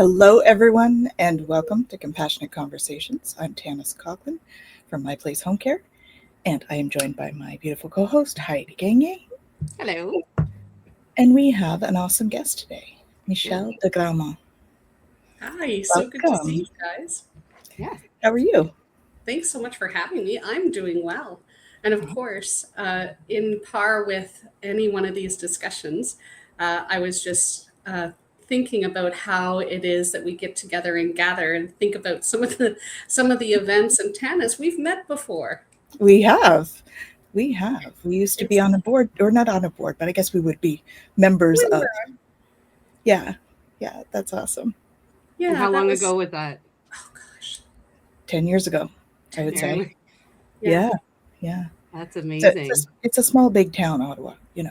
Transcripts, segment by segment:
Hello, everyone, and welcome to Compassionate Conversations. I'm Tanys Coughlan from My Place Home Care, and I am joined by my beautiful co-host, Heidi Gagne. Hello. And we have an awesome guest today, Michelle De Grandmont. Hi, so good to see Welcome. you guys. Yeah. How are you? Thanks so much for having me. I'm doing well. And of course, in par with any one of these discussions, I was just thinking about how it is that we get together and gather and think about some of the events and tennis we've met before. We have. We have. We used to be It's on a board, or not on a board, but I guess we would be members we of. were, Yeah. Yeah, that's awesome. And yeah, how that long was ago was that? oh gosh, 10 years ago, I 10 would years. say. Really? Yeah. Yeah. Yeah. That's It's a, amazing. it's a small, big town, Ottawa, It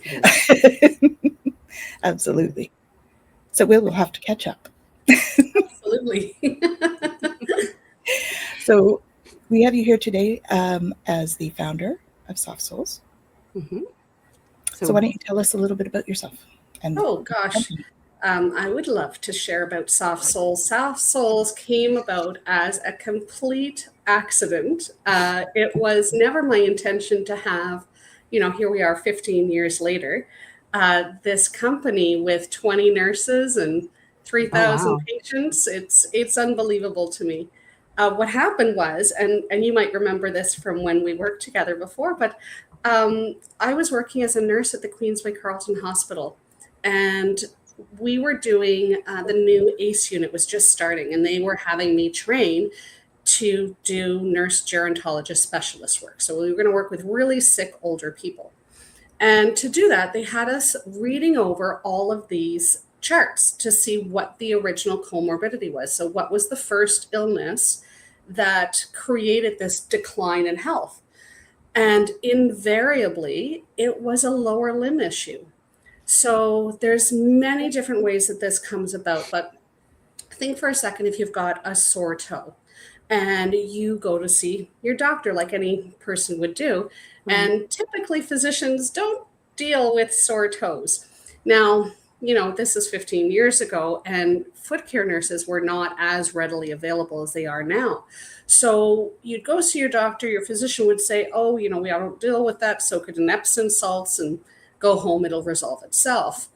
is. Absolutely. So we'll have to catch up. Absolutely. So we have you here today as the founder of Soft Souls. hmm So why So, don't you tell us a little bit about yourself and Oh the gosh, company? I would love to share about Soft Souls. Soft Souls came about as a complete accident. It was never my intention to have, here we are 15 years later, this company with 20 nurses and oh 3,000 wow. patients. It's unbelievable to me. What happened was, and you might remember this from when we worked together before, but I was working as a nurse at the Queensway Carleton Hospital, and we were doing the new ACE unit was just starting, and they were having me train to do nurse gerontologist specialist work. So we were going to work with really sick older people. And to do that, they had us reading over all of these charts to see what the original comorbidity was. So, what was the first illness that created this decline in health? And invariably, it was a lower limb issue. So there's many different ways that this comes about, but think for a second if you've got a sore toe and you go to see your doctor like any person would do, hmm and typically physicians don't deal with sore toes. Now, this is 15 years ago, and foot care nurses were not as readily available as they are now. So you'd go see your doctor, your physician would say, oh, we don't deal with that, soak it in Epsom salts and go home, it'll resolve itself.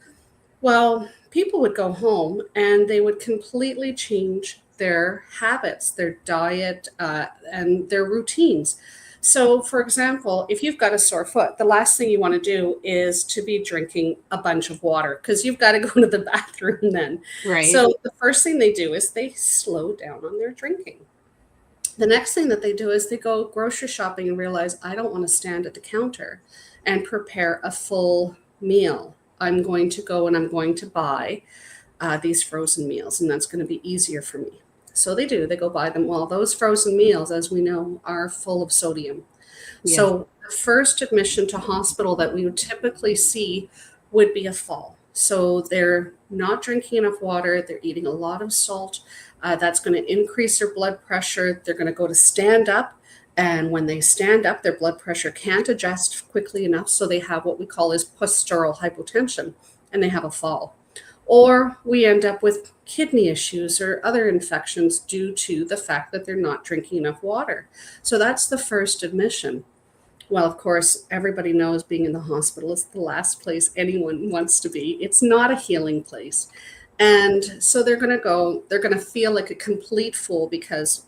Well, people would go home and they would completely change their habits, their diet, and their routines. So, for example, if you've got a sore foot, the last thing you want to do is to be drinking a bunch of water because you've got to go to the bathroom then. Right. So, the first thing they do is they slow down on their drinking. The next thing that they do is they go grocery shopping and realize, I don't want to stand at the counter and prepare a full meal. I'm going to go and I'm going to buy these frozen meals, and that's going to be easier for me. So they do, they go buy them. Well, those frozen meals, as we know, are full of sodium. Yes. So the first admission to hospital that we would typically see would be a fall. So they're not drinking enough water, they're eating a lot of salt. That's going to increase their blood pressure. They're going to go to stand up. And when they stand up, their blood pressure can't adjust quickly enough. So they have what we call is postural hypotension, and they have a fall. Or we end up with kidney issues or other infections due to the fact that they're not drinking enough water. So that's the first admission. Well, of course, everybody knows being in the hospital is the last place anyone wants to be. It's not a healing place. And so they're going to go, they're going to feel like a complete fool because,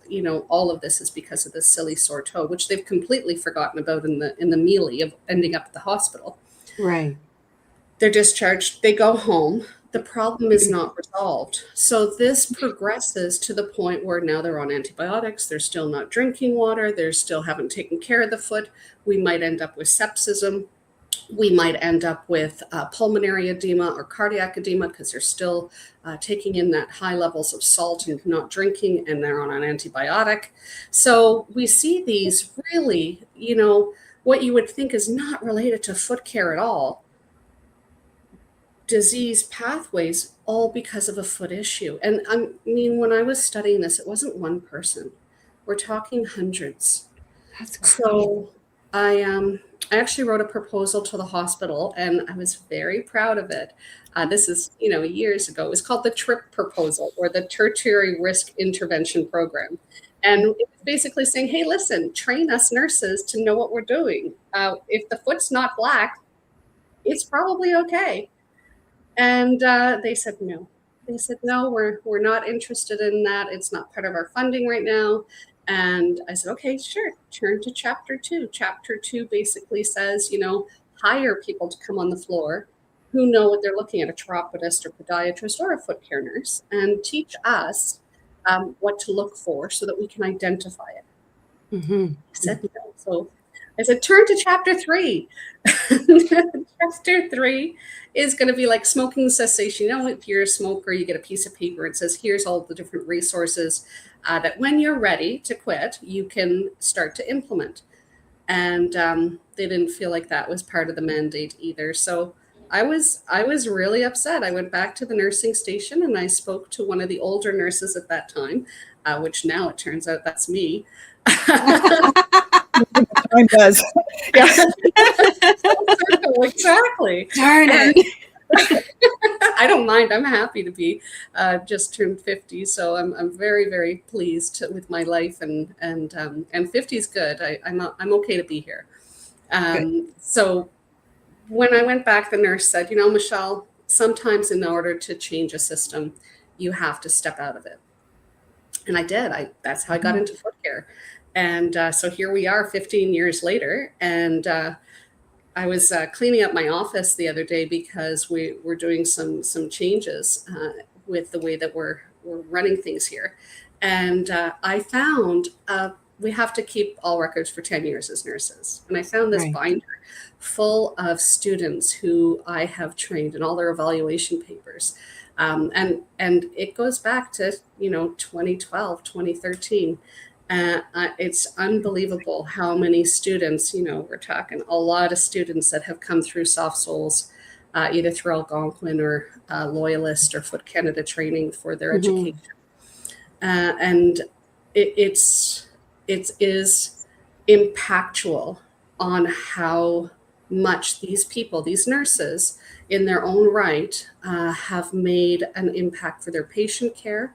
all of this is because of this silly sore toe, which they've completely forgotten about in the melee of ending up at the hospital. Right. They're discharged, they go home. The problem is not resolved. So this progresses to the point where now they're on antibiotics, they're still not drinking water, they still haven't taken care of the foot. We might end up with sepsis. We might end up with pulmonary edema or cardiac edema because they're still taking in that high levels of salt and not drinking, and they're on an antibiotic. So we see these really, what you would think is not related to foot care at all, disease pathways, all because of a foot issue. And I mean, when I was studying this, it wasn't one person. We're talking hundreds. That's crazy. So I I actually wrote a proposal to the hospital, and I was very proud of it. This is, years ago. It was called the TRIP proposal, or the Tertiary Risk Intervention Program. And it was basically saying, hey, listen, train us nurses to know what we're doing. If the foot's not black, it's probably okay. And they said no. They said, no, we're not interested in that. It's not part of our funding right now. And I said, okay, sure. Turn to chapter 2. Chapter 2 basically says, hire people to come on the floor who know what they're looking at, a chiropodist or podiatrist or a foot care nurse, and teach us what to look for so that we can identify it. Mm-hmm. I said no. So I said, turn to chapter 3. Chapter 3 is going to be like smoking cessation. If you're a smoker, you get a piece of paper. It says, here's all the different resources that when you're ready to quit, you can start to implement. And they didn't feel like that was part of the mandate either. So I was really upset. I went back to the nursing station and I spoke to one of the older nurses at that time, which now it turns out that's me. Time does. Yeah. Exactly. Darn it. I don't mind. I'm happy to be just turned 50, so I'm very, very pleased with my life, and 50 is good. I'm okay to be here. So when I went back, the nurse said, Michelle, sometimes in order to change a system, you have to step out of it. And I did. That's how I got into foot care. And so here we are 15 years later. And I was cleaning up my office the other day because we were doing some changes with the way that we're running things here. And I found we have to keep all records for 10 years as nurses. And I found this binder full of students who I have trained and all their evaluation papers. And it goes back to, 2012, 2013. It's unbelievable how many students, we're talking a lot of students that have come through Soft Souls, either through Algonquin or Loyalist or Foot Canada training for their education. And it is impactful on how much these people, these nurses in their own right, have made an impact for their patient care.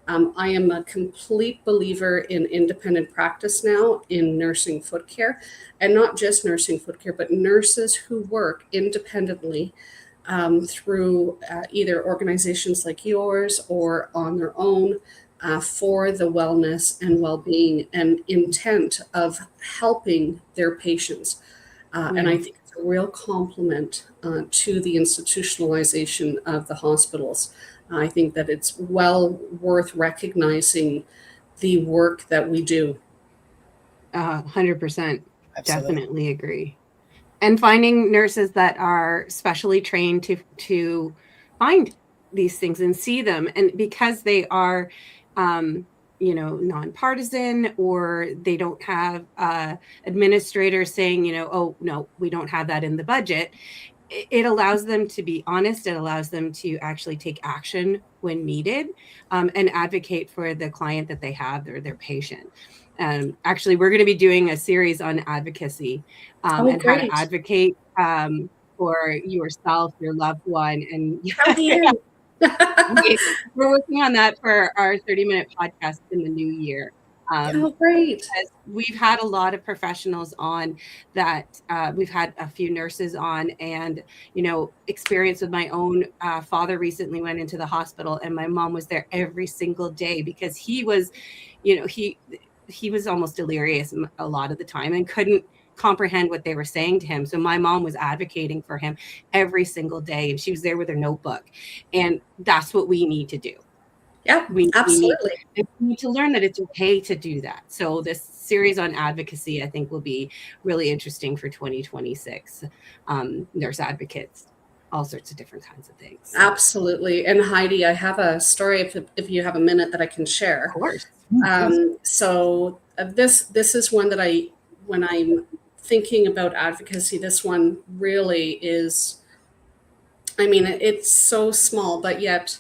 I am a complete believer in independent practice now in nursing foot care, and not just nursing foot care, but nurses who work independently through either organizations like yours or on their own for the wellness and well-being and intent of helping their patients. And I think it's a real compliment to the institutionalization of the hospitals. I think that it's well worth recognizing the work that we do. 100%. Definitely agree. And finding nurses that are specially trained to find these things and see them. And because they are, nonpartisan, or they don't have administrators saying, oh, no, we don't have that in the budget. It allows them to be honest. It allows them to actually take action when needed, and advocate for the client that they have, or their patient. Actually, we're going to be doing a series on advocacy and how to advocate for yourself, your loved one. And we're working on that for our 30-minute podcast in the new year. Great. We've had a lot of professionals on that. We've had a few nurses on, and, experience with my own father recently went into the hospital, and my mom was there every single day because he was, he was almost delirious a lot of the time and couldn't comprehend what they were saying to him. So my mom was advocating for him every single day, and she was there with her notebook. And that's what we need to do. Yeah, absolutely. We need to learn that it's okay to do that. So this series on advocacy, I think, will be really interesting for 2026. Nurse advocates, all sorts of different kinds of things. Absolutely. And Heidi, I have a story, if you have a minute, that I can share. Of course. So this is one that when I'm thinking about advocacy, this one really is, it's so small, but yet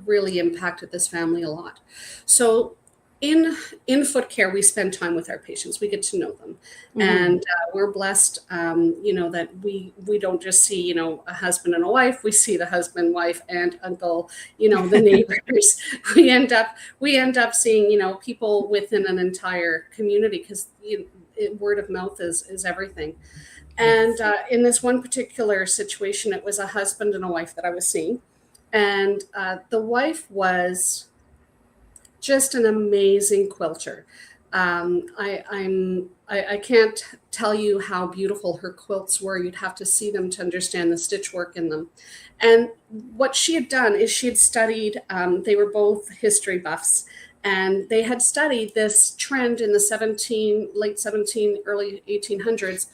really impacted this family a lot. So in foot care, we spend time with our patients. We get to know them, and we're blessed, that we don't just see, a husband and a wife. We see the husband, wife, and uncle, the neighbors. we end up seeing, people within an entire community, because word of mouth is everything. And in this one particular situation, it was a husband and a wife that I was seeing, and the wife was just an amazing quilter. I can't tell you how beautiful her quilts were. You'd have to see them to understand the stitch work in them. And what she had done is she had studied, they were both history buffs, and they had studied this trend in the late 17, early 1800s,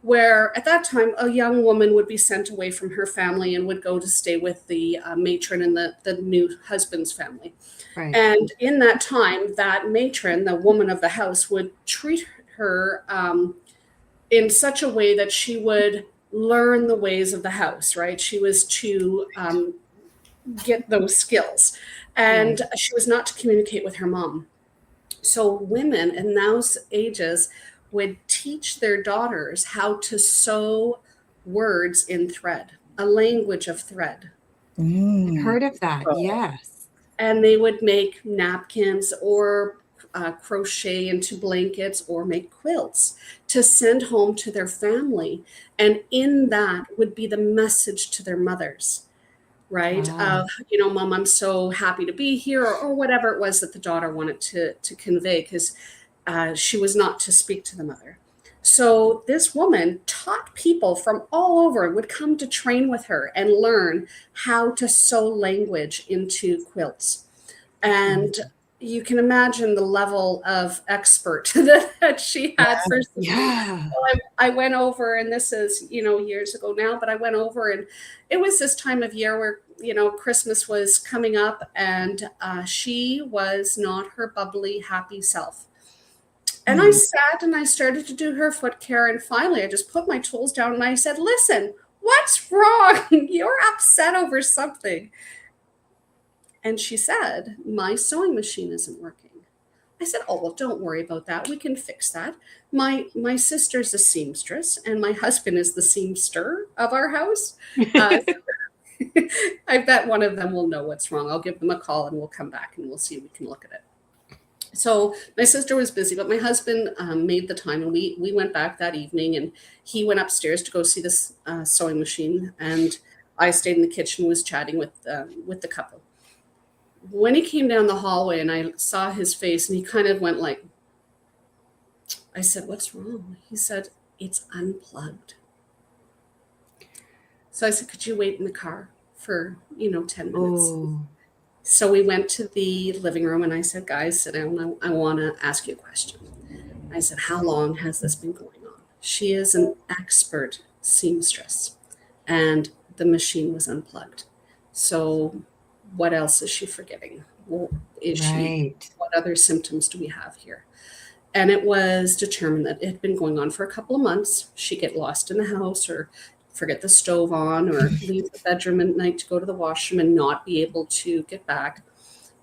where at that time a young woman would be sent away from her family and would go to stay with the matron and the new husband's family. Right. And in that time, that matron, the woman of the house, would treat her in such a way that she would learn the ways of the house, right? She was to get those skills, and she was not to communicate with her mom. So women in those ages would teach their daughters how to sew words in thread, a language of thread. I've heard of that, yes. And they would make napkins or crochet into blankets or make quilts to send home to their family. And in that would be the message to their mothers, right? Wow. Of, Mom, I'm so happy to be here, or whatever it was that the daughter wanted to convey, because she was not to speak to the mother. So this woman taught people from all over, would come to train with her and learn how to sew language into quilts. And you can imagine the level of expert that she had. I went over, and this is, years ago now, but I went over, and it was this time of year where, Christmas was coming up, and she was not her bubbly, happy self. And I sat and I started to do her foot care. And finally, I just put my tools down and I said, listen, what's wrong? You're upset over something. And she said, my sewing machine isn't working. I said, oh, well, don't worry about that. We can fix that. My sister's a seamstress, and my husband is the seamster of our house. I bet one of them will know what's wrong. I'll give them a call and we'll come back and we'll see if we can look at it. So my sister was busy, but my husband made the time, and we went back that evening, and he went upstairs to go see this sewing machine, and I stayed in the kitchen, was chatting with the couple. When he came down the hallway and I saw his face, and he kind of went like, I said, what's wrong? He said, it's unplugged. So I said, could you wait in the car for 10 minutes? Oh. So we went to the living room, and I said, guys, sit down. I want to ask you a question. I said, how long has this been going on? She is an expert seamstress, and the machine was unplugged. So what else is she forgetting? What other symptoms do we have here? And it was determined that it had been going on for a couple of months. She'd get lost in the house, or forget the stove on, or leave the bedroom at night to go to the washroom and not be able to get back.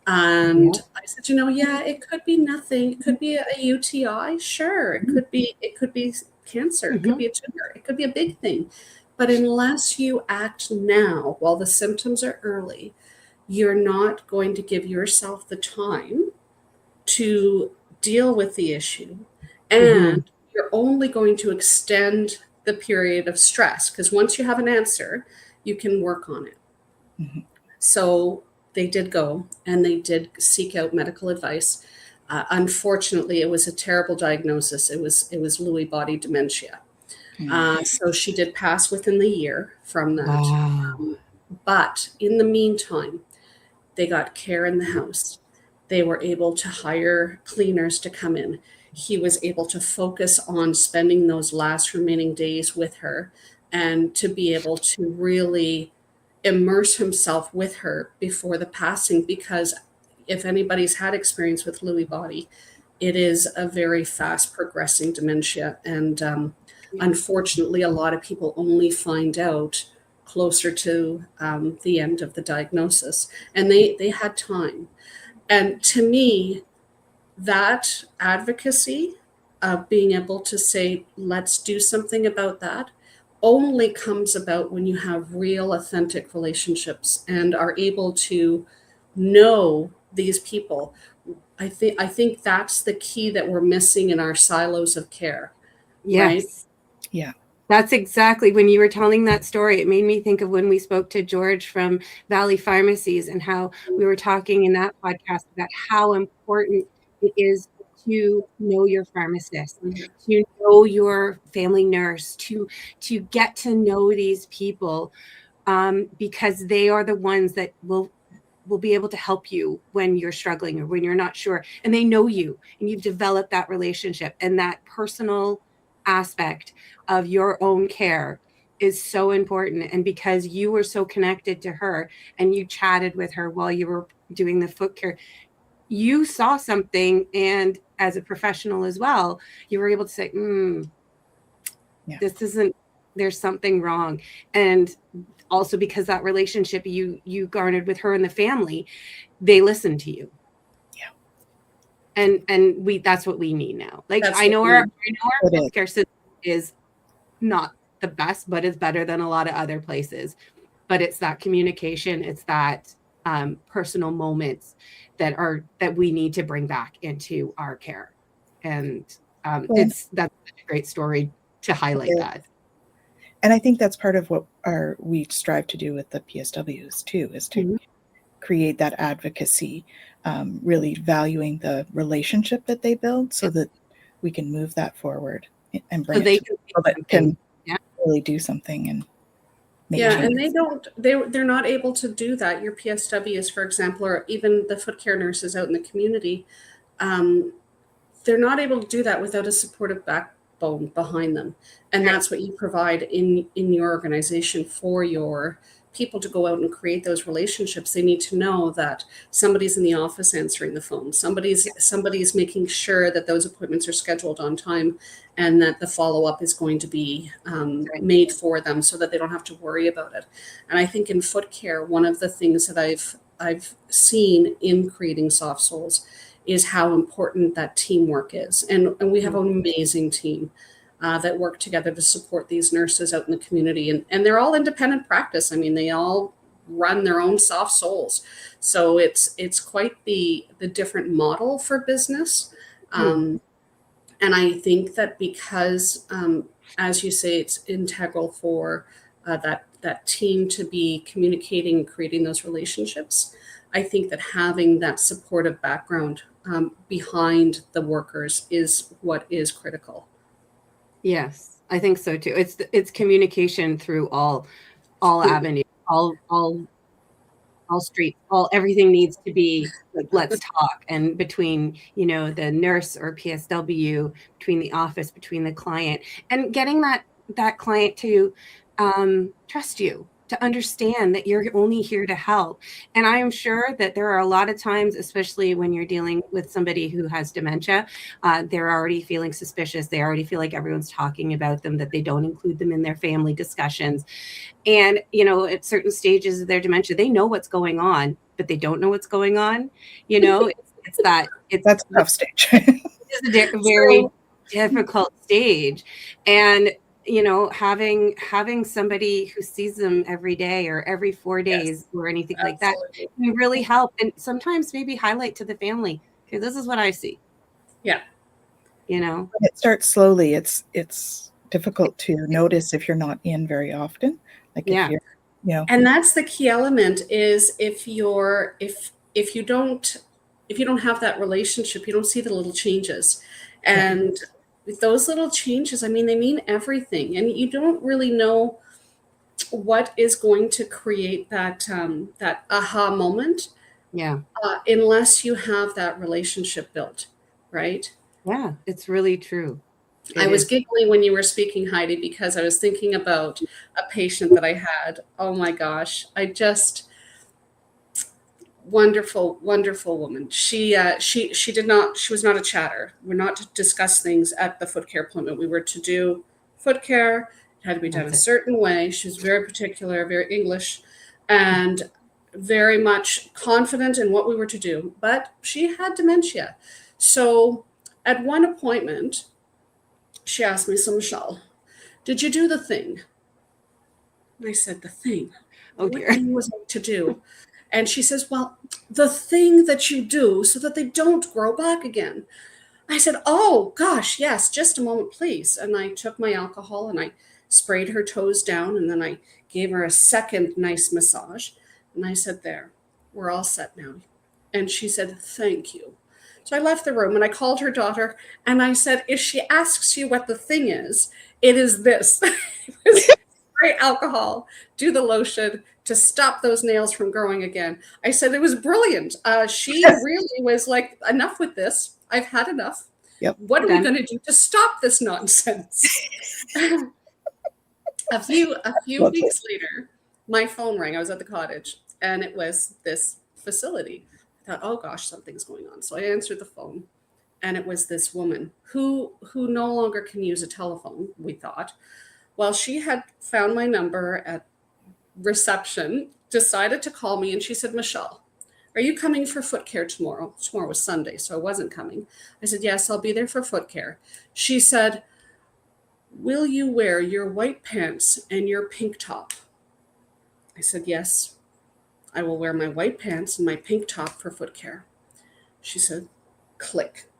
And I said, it could be nothing. It could be a UTI. Sure. It could be cancer. It could be a tumor. It could be a big thing. But unless you act now while the symptoms are early, you're not going to give yourself the time to deal with the issue. And you're only going to extend the period of stress, because once you have an answer, you can work on it. So they did go, and they did seek out medical advice. Unfortunately, it was a terrible diagnosis. It was Lewy body dementia. So she did pass within the year from that. Wow. But in the meantime, they got care in the house. They were able to hire cleaners to come in. He was able to focus on spending those last remaining days with her, and to be able to really immerse himself with her before the passing, because if anybody's had experience with Lewy body, it is a very fast progressing dementia. And unfortunately, a lot of people only find out closer to the end of the diagnosis, and they had time. And to me, that advocacy of being able to say, let's do something about that, only comes about when you have real, authentic relationships and are able to know these people. I think that's the key that we're missing in our silos of care. Right? Yes. Yeah. That's exactly, when you were telling that story, it made me think of when we spoke to George from Valley Pharmacies and how we were talking in that podcast about how important it is to know your pharmacist, to know your family nurse, to get to know these people, because they are the ones that will be able to help you when you're struggling or when you're not sure, and they know you and you've developed that relationship, and that personal aspect of your own care is so important. And because you were so connected to her and you chatted with her while you were doing the foot care, you saw something, and as a professional as well, you were able to say, this isn't, there's something wrong. And also because that relationship you garnered with her and the family, they listened to you. And we, that's what we need now. Like, I know our healthcare system is not the best, but it's better than a lot of other places. But it's that communication, it's that personal moments that we need to bring back into our care. And that's a great story to highlight that. And I think that's part of what we strive to do with the PSWs too, is to create that advocacy, really valuing the relationship that they build, so that we can move that forward and bring it to people that can really do something and make changes. And they're not able to do that. Your PSWs, for example, or even the foot care nurses out in the community, they're not able to do that without a supportive backbone behind them. And that's what you provide in your organization for your people to go out and create those relationships. They need to know that somebody's in the office answering the phone. Somebody's making sure that those appointments are scheduled on time, and that the follow-up is going to be made for them, so that they don't have to worry about it. And I think in foot care, one of the things that I've seen in creating Soft Souls is how important that teamwork is. And we have an amazing team that work together to support these nurses out in the community. And they're all independent practice. I mean, they all run their own Soft Souls. So it's quite the different model for business. And I think that because, as you say, it's integral for that team to be communicating and creating those relationships, I think that having that supportive background behind the workers is what is critical. Yes, I think so too. It's communication through all avenues, all streets, everything needs to be like, let's talk. And between, the nurse or PSW, between the office, between the client, and getting that client to trust you, to understand that you're only here to help. And I am sure that there are a lot of times, especially when you're dealing with somebody who has dementia, they're already feeling suspicious. They already feel like everyone's talking about them, that they don't include them in their family discussions. And, at certain stages of their dementia, they know what's going on, but they don't know what's going on. That's a tough stage. It's a very difficult stage. And having somebody who sees them every day or every 4 days or anything like that can really help. And sometimes maybe highlight to the family, okay, this is what I see. Yeah. When it starts slowly, it's difficult to notice if you're not in very often. Like if you're, And that's the key element, is if you don't have that relationship, you don't see the little changes. And those little changes, I mean, they mean everything. And you don't really know what is going to create that aha moment. Yeah. Unless you have that relationship built, right? Yeah, it's really true. I was giggling when you were speaking, Heidi, because I was thinking about a patient that I had. Oh my gosh. Wonderful, wonderful woman. She was not a chatter. We're not to discuss things at the foot care appointment. We were to do foot care. It had to be done a certain way. She was very particular, very English. And very much confident in what we were to do, but she had dementia. So at one appointment, she asked me, "So Michelle, did you do the thing?" And I said, "The thing? Oh What dear. thing was I to do?" And she says, "Well, the thing that you do so that they don't grow back again." I said, "Oh gosh, yes, just a moment, please." And I took my alcohol and I sprayed her toes down, and then I gave her a second nice massage. And I said, "There, we're all set now." And she said, "Thank you." So I left the room and I called her daughter and I said, "If she asks you what the thing is, it is this." It was spray alcohol, do the lotion to stop those nails from growing again. I said it was brilliant. She really was like, "Enough with this. I've had enough. Yep. What are we going to do to stop this nonsense?" A few weeks later, my phone rang. I was at the cottage, and it was this facility. I thought, "Oh gosh, something's going on." So I answered the phone, and it was this woman who no longer can use a telephone, we thought. Well, she had found my number at reception, decided to call me, and she said, "Michelle, are you coming for foot care tomorrow?" Tomorrow was Sunday, so I wasn't coming. I said, "Yes, I'll be there for foot care." She said, "Will you wear your white pants and your pink top?" I said, "Yes, I will wear my white pants and my pink top for foot care." She said, "Click."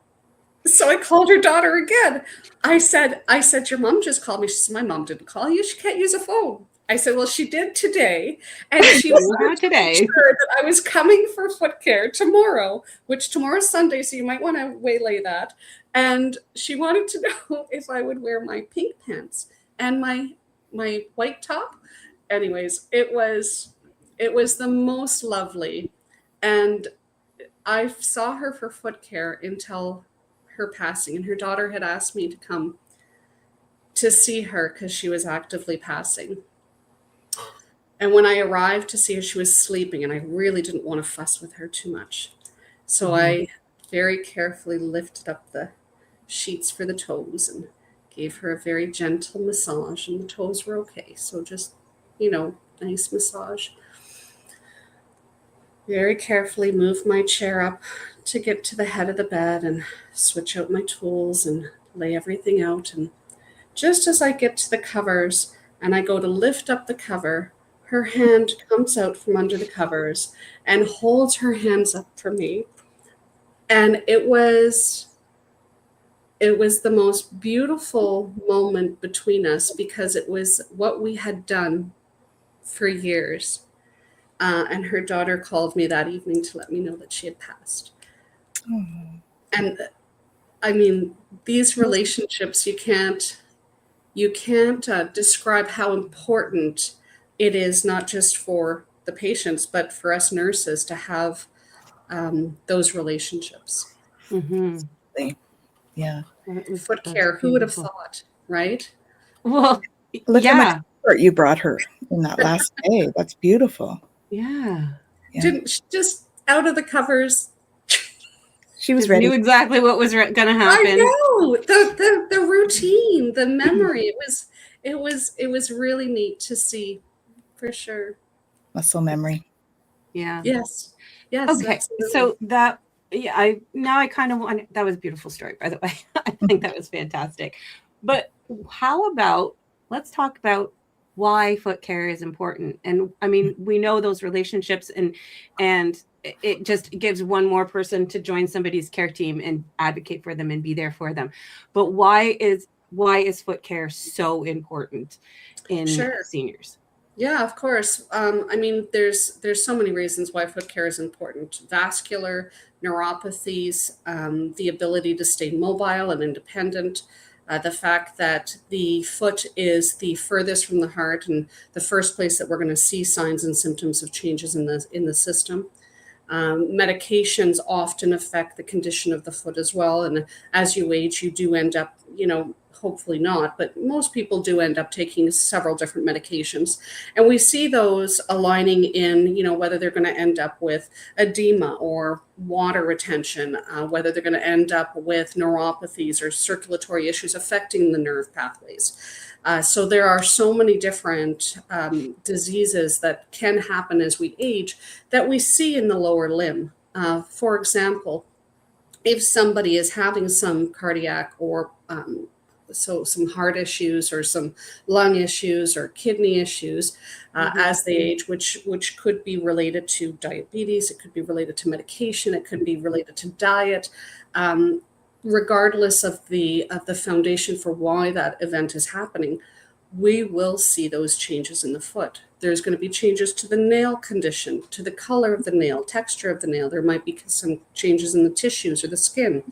So I called her daughter again. I said, "Your mom just called me." She said, "My mom didn't call you. She can't use a phone." I said, "Well, she did today. And she was today sure that I was coming for foot care tomorrow, which tomorrow's Sunday, so you might want to waylay that." And she wanted to know if I would wear my pink pants and my white top. Anyways, it was the most lovely. And I saw her for foot care until her passing, and her daughter had asked me to come to see her because she was actively passing. And when I arrived to see her, she was sleeping, and I really didn't want to fuss with her too much. So I very carefully lifted up the sheets for the toes and gave her a very gentle massage, and the toes were okay. So just, nice massage. Very carefully moved my chair up to get to the head of the bed and switch out my tools and lay everything out. And just as I get to the covers and I go to lift up the cover, her hand comes out from under the covers and holds her hands up for me. And it was the most beautiful moment between us because it was what we had done for years. And her daughter called me that evening to let me know that she had passed. Oh. And I mean, these relationships, you can't describe how important it is, not just for the patients, but for us nurses to have those relationships. Mm-hmm. Yeah. Foot care, who would have thought, right? Well, look how much comfort you brought her in that last day. That's beautiful. Yeah. Didn't she just out of the covers? She was ready. Knew exactly what was going to happen. I know the routine, the memory. It was really neat to see, for sure. Muscle memory. Yeah. Yes. Okay. Absolutely. So that I kind of want. That was a beautiful story, by the way. I think that was fantastic. But how about let's talk about why foot care is important. And I mean, we know those relationships and it just gives one more person to join somebody's care team and advocate for them and be there for them. But why is foot care so important in seniors? Yeah, of course. I mean, there's so many reasons why foot care is important. Vascular, neuropathies, the ability to stay mobile and independent, the fact that the foot is the furthest from the heart and the first place that we're going to see signs and symptoms of changes in the system. Medications often affect the condition of the foot as well. And as you age, you do end up, hopefully not, but most people do end up taking several different medications. And we see those aligning in, whether they're going to end up with edema or water retention, whether they're going to end up with neuropathies or circulatory issues affecting the nerve pathways. So there are so many different diseases that can happen as we age that we see in the lower limb. For example, if somebody is having some cardiac or some heart issues or some lung issues or kidney issues as they age, which could be related to diabetes, it could be related to medication, it could be related to diet. Regardless of the foundation for why that event is happening, we will see those changes in the foot. There's going to be changes to the nail condition, to the color of the nail, texture of the nail. There might be some changes in the tissues or the skin.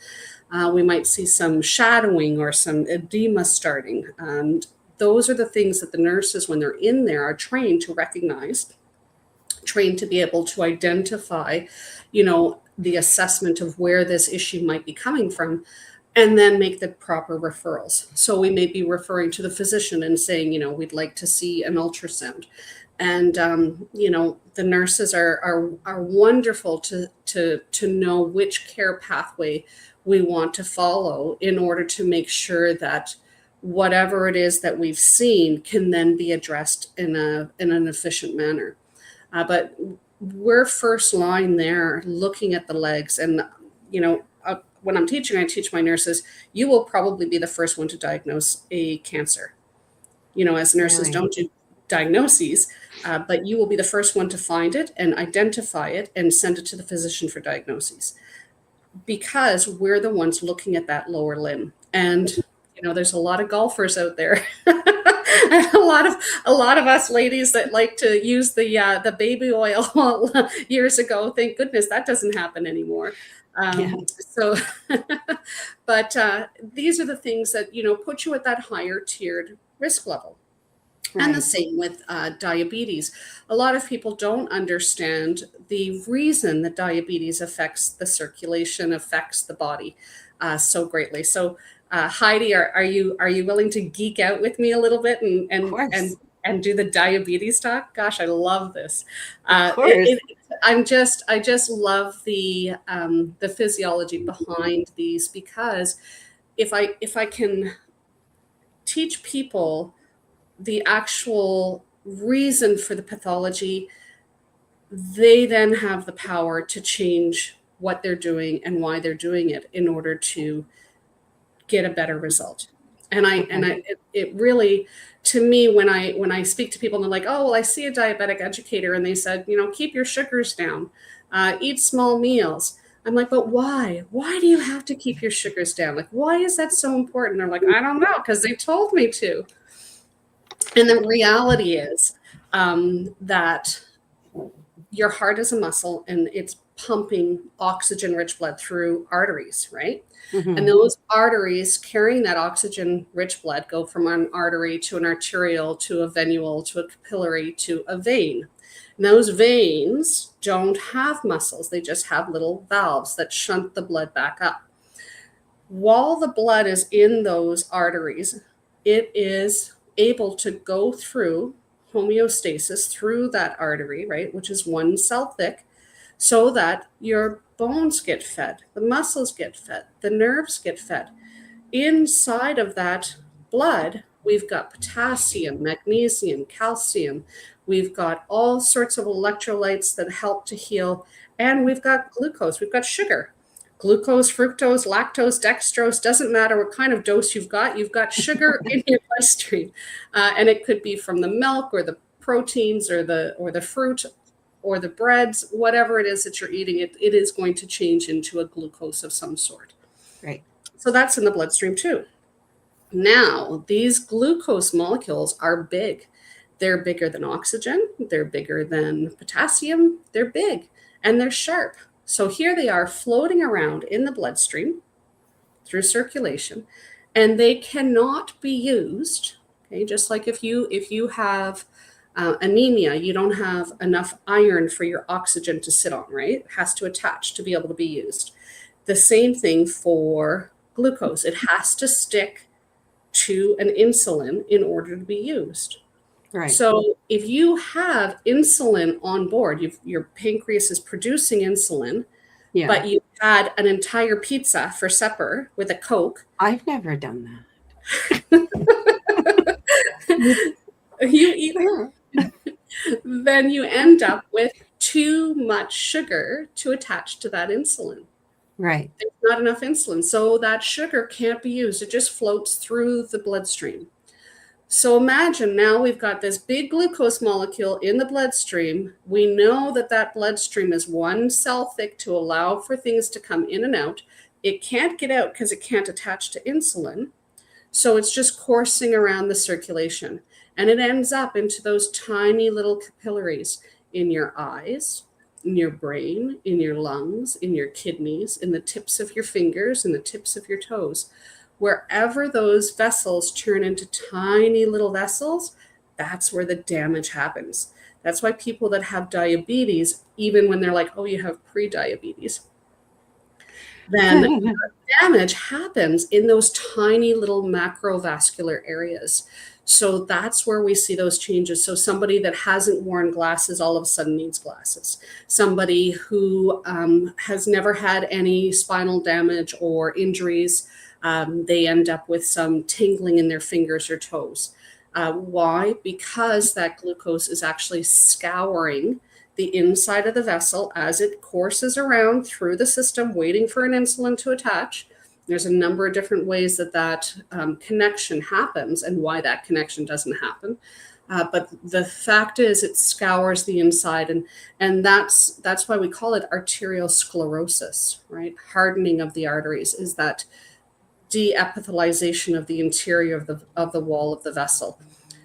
We might see some shadowing or some edema starting. And those are the things that the nurses, when they're in there, are trained to recognize, trained to be able to identify, the assessment of where this issue might be coming from, and then make the proper referrals. So we may be referring to the physician and saying, we'd like to see an ultrasound. And, the nurses are wonderful to know which care pathway we want to follow in order to make sure that whatever it is that we've seen can then be addressed in an efficient manner. But we're first line there looking at the legs. And, when I'm teaching, I teach my nurses, you will probably be the first one to diagnose a cancer. As nurses don't do diagnoses, but you will be the first one to find it and identify it and send it to the physician for diagnoses, because we're the ones looking at that lower limb. And, there's a lot of golfers out there. a lot of us ladies that like to use the baby oil years ago. Thank goodness that doesn't happen anymore. So, but these are the things that, put you at that higher tiered risk level. Right. And the same with diabetes. A lot of people don't understand the reason that diabetes affects the circulation, affects the body so greatly. So Heidi, are you willing to geek out with me a little bit and do the diabetes talk? Gosh, I love this. Of course. I just love the physiology behind these, because if I can teach people the actual reason for the pathology, they then have the power to change what they're doing and why they're doing it in order to get a better result. And it really, to me, when I speak to people and they're like, oh, well, I see a diabetic educator and they said, keep your sugars down, eat small meals. I'm like, but why? Why do you have to keep your sugars down? Like, why is that so important? They're like, I don't know, because they told me to. And the reality is that your heart is a muscle and it's pumping oxygen-rich blood through arteries, right? Mm-hmm. And those arteries carrying that oxygen-rich blood go from an artery to an arterial to a venule to a capillary to a vein. And those veins don't have muscles. They just have little valves that shunt the blood back up. While the blood is in those arteries, it is able to go through homeostasis through that artery, right, which is 1 cell thick, so that your bones get fed, the muscles get fed, the nerves get fed. Inside of that blood, we've got potassium, magnesium, calcium. We've got all sorts of electrolytes that help to heal. And we've got glucose, we've got sugar. Glucose, fructose, lactose, dextrose, doesn't matter what kind of dose you've got sugar in your bloodstream. And it could be from the milk or the proteins or the fruit or the breads, whatever it is that you're eating, it is going to change into a glucose of some sort. Right. So that's in the bloodstream too. Now, these glucose molecules are big. They're bigger than oxygen. They're bigger than potassium. They're big and they're sharp. So here they are floating around in the bloodstream through circulation, and they cannot be used. Okay, just like if you have anemia, you don't have enough iron for your oxygen to sit on, right? It has to attach to be able to be used. The same thing for glucose. It has to stick to an insulin in order to be used. Right. So if you have insulin on board, your pancreas is producing insulin, Yeah. but you had an entire pizza for supper with a Coke. I've never done You eat then you end up with too much sugar to attach to that insulin. Right. There's not enough insulin. So that sugar can't be used. It just floats through the bloodstream. So imagine now we've got this big glucose molecule in the bloodstream. We know that that bloodstream is one cell thick to allow for things to come in and out. It can't get out because it can't attach to insulin. So it's just coursing around the circulation. And it ends up into those tiny little capillaries in your eyes, in your brain, in your lungs, in your kidneys, in the tips of your fingers, in the tips of your toes. Wherever those vessels turn into tiny little vessels, that's where the damage happens. That's why people that have diabetes, even when they're like, oh, you have pre-diabetes, then damage happens in those tiny little macrovascular areas. So that's where we see those changes. So somebody that hasn't worn glasses all of a sudden needs glasses. Somebody who has never had any spinal damage or injuries, they end up with some tingling in their fingers or toes. Why? Because that glucose is actually scouring the inside of the vessel as it courses around through the system, waiting for an insulin to attach. There's a number of different ways that connection happens and why that connection doesn't happen. But the fact is it scours the inside, and that's why we call it arteriosclerosis, right? Hardening of the arteries is that de-epithelialization of the interior of the wall of the vessel.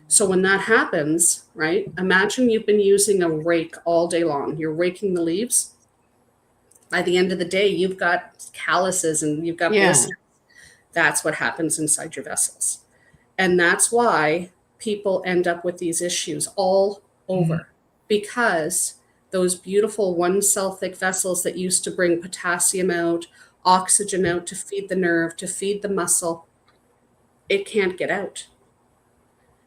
So when that happens, right, imagine you've been using a rake all day long. You're raking the leaves. By the end of the day, you've got calluses and you've got blisters. That's what happens inside your vessels. And that's why people end up with these issues all over, because those beautiful one cell thick vessels that used to bring potassium out, oxygen out to feed the nerve, to feed the muscle, it can't get out.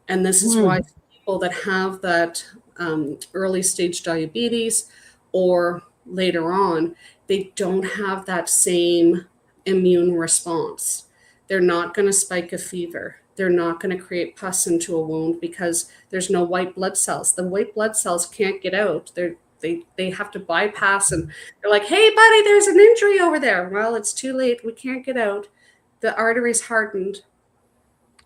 And this is why people that have that early stage diabetes or later on, they don't have that same immune response. They're not going to spike a fever. They're not going to create pus into a wound because there's no white blood cells. The white blood cells can't get out. They have to bypass, and they're like, hey, buddy, there's an injury over there. Well, it's too late. We can't get out. The artery's hardened.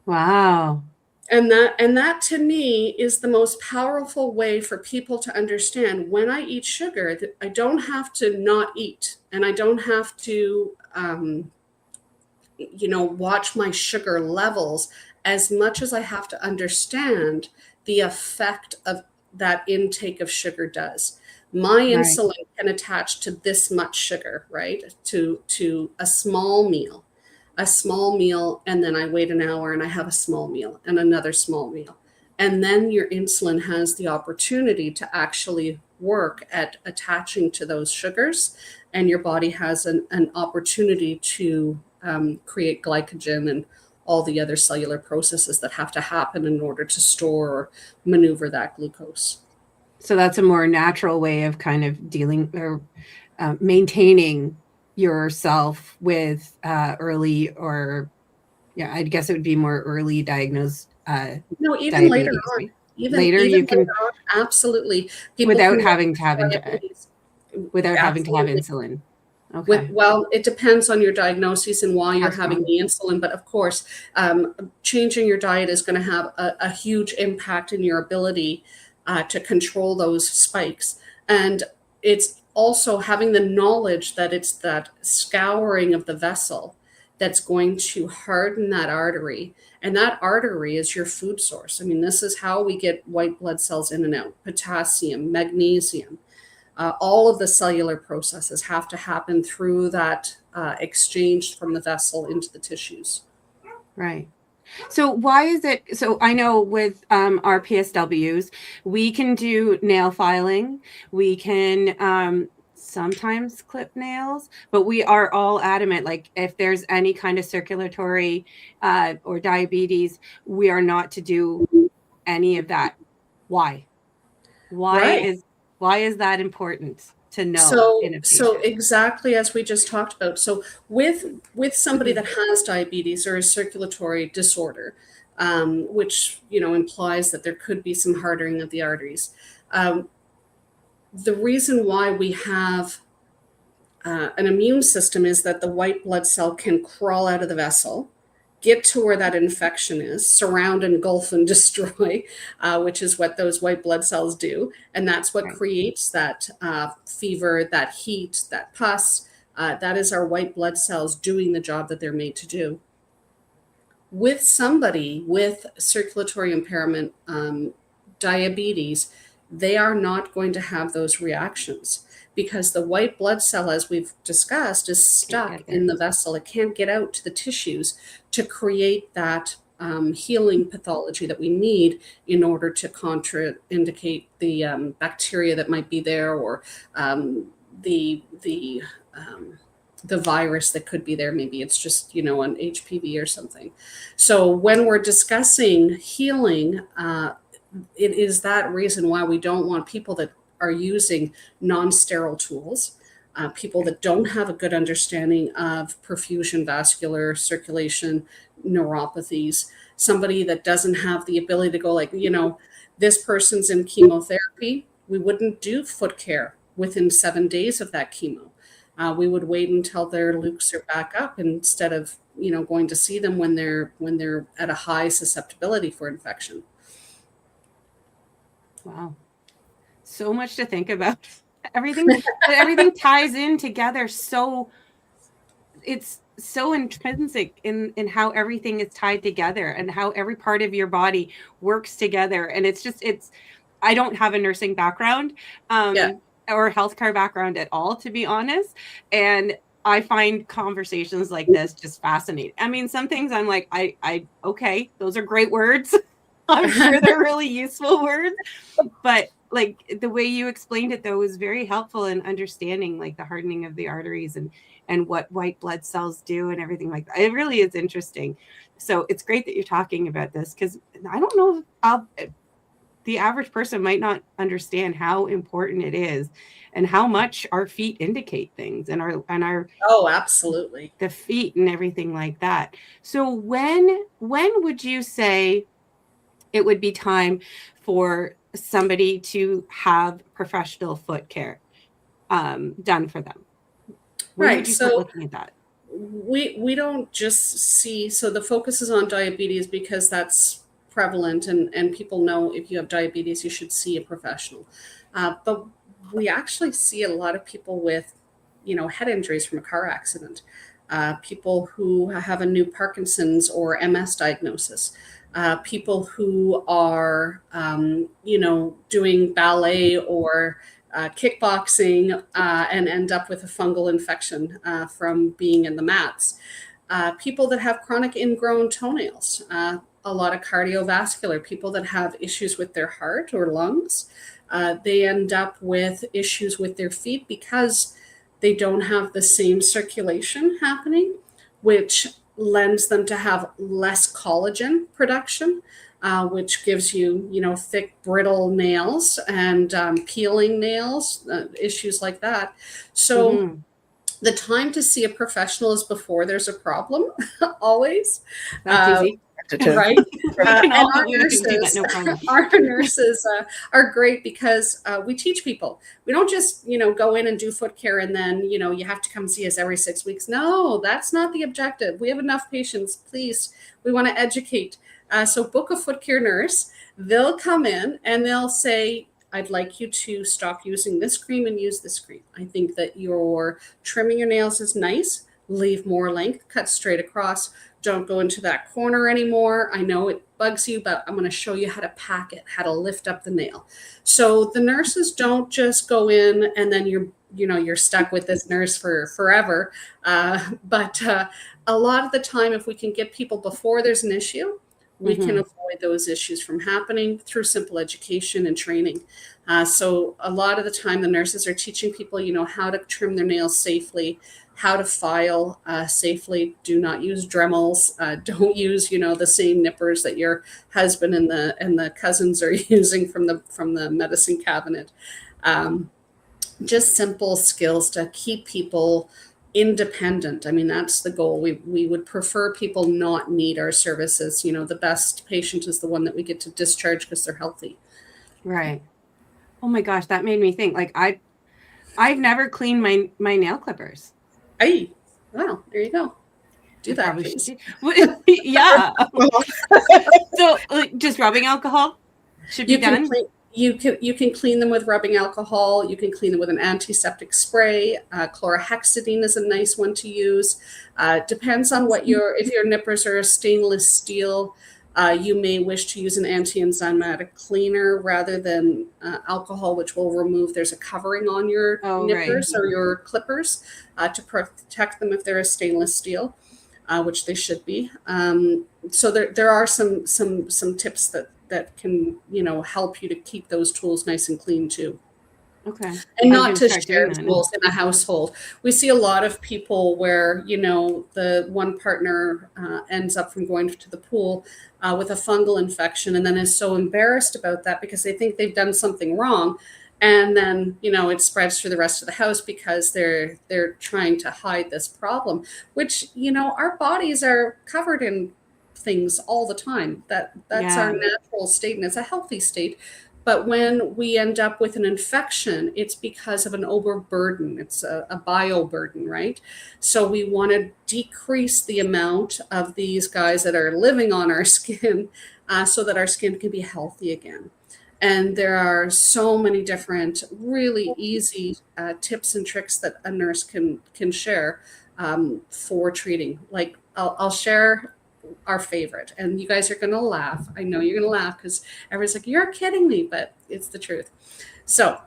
Wow. And that to me is the most powerful way for people to understand when I eat sugar, that I don't have to not eat, and I don't have to, watch my sugar levels as much as I have to understand the effect of that intake of sugar does. My insulin can attach to this much sugar, right? To a small meal, and then I wait an hour and I have a small meal and another small meal. And then your insulin has the opportunity to actually work at attaching to those sugars, and your body has an opportunity to create glycogen and all the other cellular processes that have to happen in order to store or maneuver that glucose. So that's a more natural way of kind of dealing or maintaining yourself with early, or I guess it would be more early diagnosed. No, even diabetes, later on. right? Even later even you can later on, absolutely. People without can having to have diabetes. having to have insulin. Okay. Well, it depends on your diagnosis and why you're That's having the insulin. But of course, changing your diet is going to have a huge impact in your ability to control those spikes. And it's also having the knowledge that it's that scouring of the vessel that's going to harden that artery. And that artery is your food source. I mean, this is how we get white blood cells in and out, potassium, magnesium. All of the cellular processes have to happen through that exchange from the vessel into the tissues. Right. So why is it? So I know with our PSWs, we can do nail filing. We can sometimes clip nails, but we are all adamant, like if there's any kind of circulatory or diabetes, we are not to do any of that. Why Right. is that important to know in a So patient? exactly as we just talked about. So with somebody that has diabetes or a circulatory disorder, which implies that there could be some hardening of the arteries. The reason why we have an immune system is that the white blood cell can crawl out of the vessel, get to where that infection is, surround, engulf, and destroy, which is what those white blood cells do. And that's what creates that fever, that heat, that pus. That is our white blood cells doing the job that they're made to do. With somebody with circulatory impairment, diabetes, they are not going to have those reactions because the white blood cell, as we've discussed, is stuck in the vessel. It can't get out to the tissues to create that healing pathology that we need in order to contraindicate the bacteria that might be there, or the virus that could be there. Maybe it's just an HPV or something. So when we're discussing healing, it is that reason why we don't want people that are using non-sterile tools, people that don't have a good understanding of perfusion, vascular circulation, neuropathies, somebody that doesn't have the ability to go like, this person's in chemotherapy. We wouldn't do foot care within 7 days of that chemo. We would wait until their leukes are back up instead of, going to see them when they're at a high susceptibility for infection. Wow. So much to think about. Everything ties in together. So it's so intrinsic in how everything is tied together and how every part of your body works together. And I don't have a nursing background or healthcare background at all, to be honest. And I find conversations like this just fascinating. I mean, some things I'm like, okay, those are great words. I'm sure they're really useful words, but like the way you explained it though was very helpful in understanding like the hardening of the arteries and what white blood cells do and everything like that. It really is interesting. So it's great that you're talking about this, because I don't know if the average person might not understand how important it is and how much our feet indicate things and our oh, absolutely, the feet and everything like that. So when would you say it would be time for somebody to have professional foot care done for them? When would you start looking at that? We don't just see, so the focus is on diabetes because that's prevalent and people know if you have diabetes, you should see a professional. But we actually see a lot of people with, head injuries from a car accident, people who have a new Parkinson's or MS diagnosis, people who are, doing ballet or kickboxing and end up with a fungal infection from being in the mats. People that have chronic ingrown toenails, a lot of cardiovascular, people that have issues with their heart or lungs, they end up with issues with their feet because they don't have the same circulation happening, which lends them to have less collagen production, which gives you, thick, brittle nails and peeling nails, issues like that. So the time to see a professional is before there's a problem, always. That's easy. Right? And our nurses are great because we teach people. We don't just, go in and do foot care and then, you have to come see us every 6 weeks. No, that's not the objective. We have enough patients. Please, we want to educate. So book a foot care nurse. They'll come in and they'll say, I'd like you to stop using this cream and use this cream. I think that your trimming your nails is nice. Leave more length, cut straight across. Don't go into that corner anymore. I know it bugs you, but I'm going to show you how to pack it, how to lift up the nail. So the nurses don't just go in and then you're stuck with this nurse for forever. But a lot of the time, if we can get people before there's an issue, we can avoid those issues from happening through simple education and training. So a lot of the time, the nurses are teaching people, how to trim their nails safely, how to file safely. Do not use Dremels. Don't use, the same nippers that your husband and the cousins are using from the medicine cabinet. Just simple skills to keep people independent. I mean, that's the goal. We would prefer people not need our services. The best patient is the one that we get to discharge because they're healthy. Right. Oh my gosh, that made me think. Like I've never cleaned my nail clippers. Hey, well, there you go. Do that, please. Yeah. So just rubbing alcohol should be done. You can clean them with rubbing alcohol. You can clean them with an antiseptic spray. Chlorhexidine is a nice one to use. Depends on if your nippers are a stainless steel, you may wish to use an anti-enzymatic cleaner rather than alcohol, which will remove. There's a covering on your nippers or your clippers to protect them if they're a stainless steel, which they should be. So there are some tips that can help you to keep those tools nice and clean too. Okay. And not to share tools in a household. We see a lot of people where the one partner ends up from going to the pool with a fungal infection, and then is so embarrassed about that because they think they've done something wrong, and then it spreads through the rest of the house because they're trying to hide this problem, which our bodies are covered in things all the time. That's our natural state, and it's a healthy state. But when we end up with an infection, it's because of an overburden. It's a bioburden, right? So we want to decrease the amount of these guys that are living on our skin so that our skin can be healthy again. And there are so many different really easy tips and tricks that a nurse can share for treating. Like I'll share our favorite, and you guys are going to laugh. I know you're going to laugh because everyone's like, you're kidding me, but it's the truth. So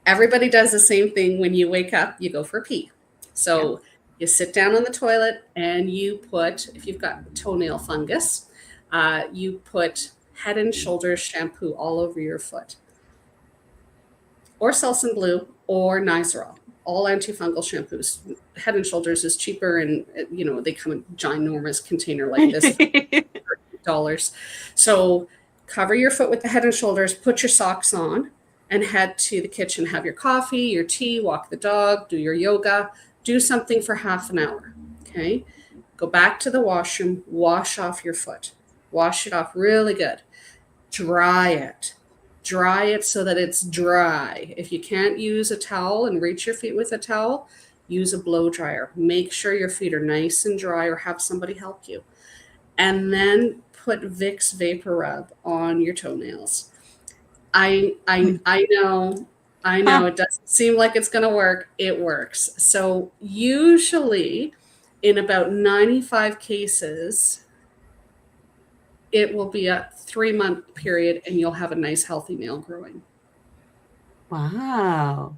everybody does the same thing. When you wake up, you go for a pee. So you sit down on the toilet and you put, if you've got toenail fungus, you put Head and Shoulders shampoo all over your foot, or Selsun Blue or Nizoral. All antifungal shampoos. Head and Shoulders is cheaper, and they come in a ginormous container like this, $30. So cover your foot with the Head and Shoulders, put your socks on, and head to the kitchen. Have your coffee, your tea, walk the dog, do your yoga, do something for half an hour. Okay, go back to the washroom, wash off your foot, wash it off really good, dry it so that it's dry. If you can't use a towel and reach your feet with a towel, use a blow dryer. Make sure your feet are nice and dry, or have somebody help you. And then put Vicks Vapor Rub on your toenails. I know it doesn't seem like it's going to work. It works. So usually in about 95 cases, it will be a 3-month period and you'll have a nice healthy nail growing. Wow.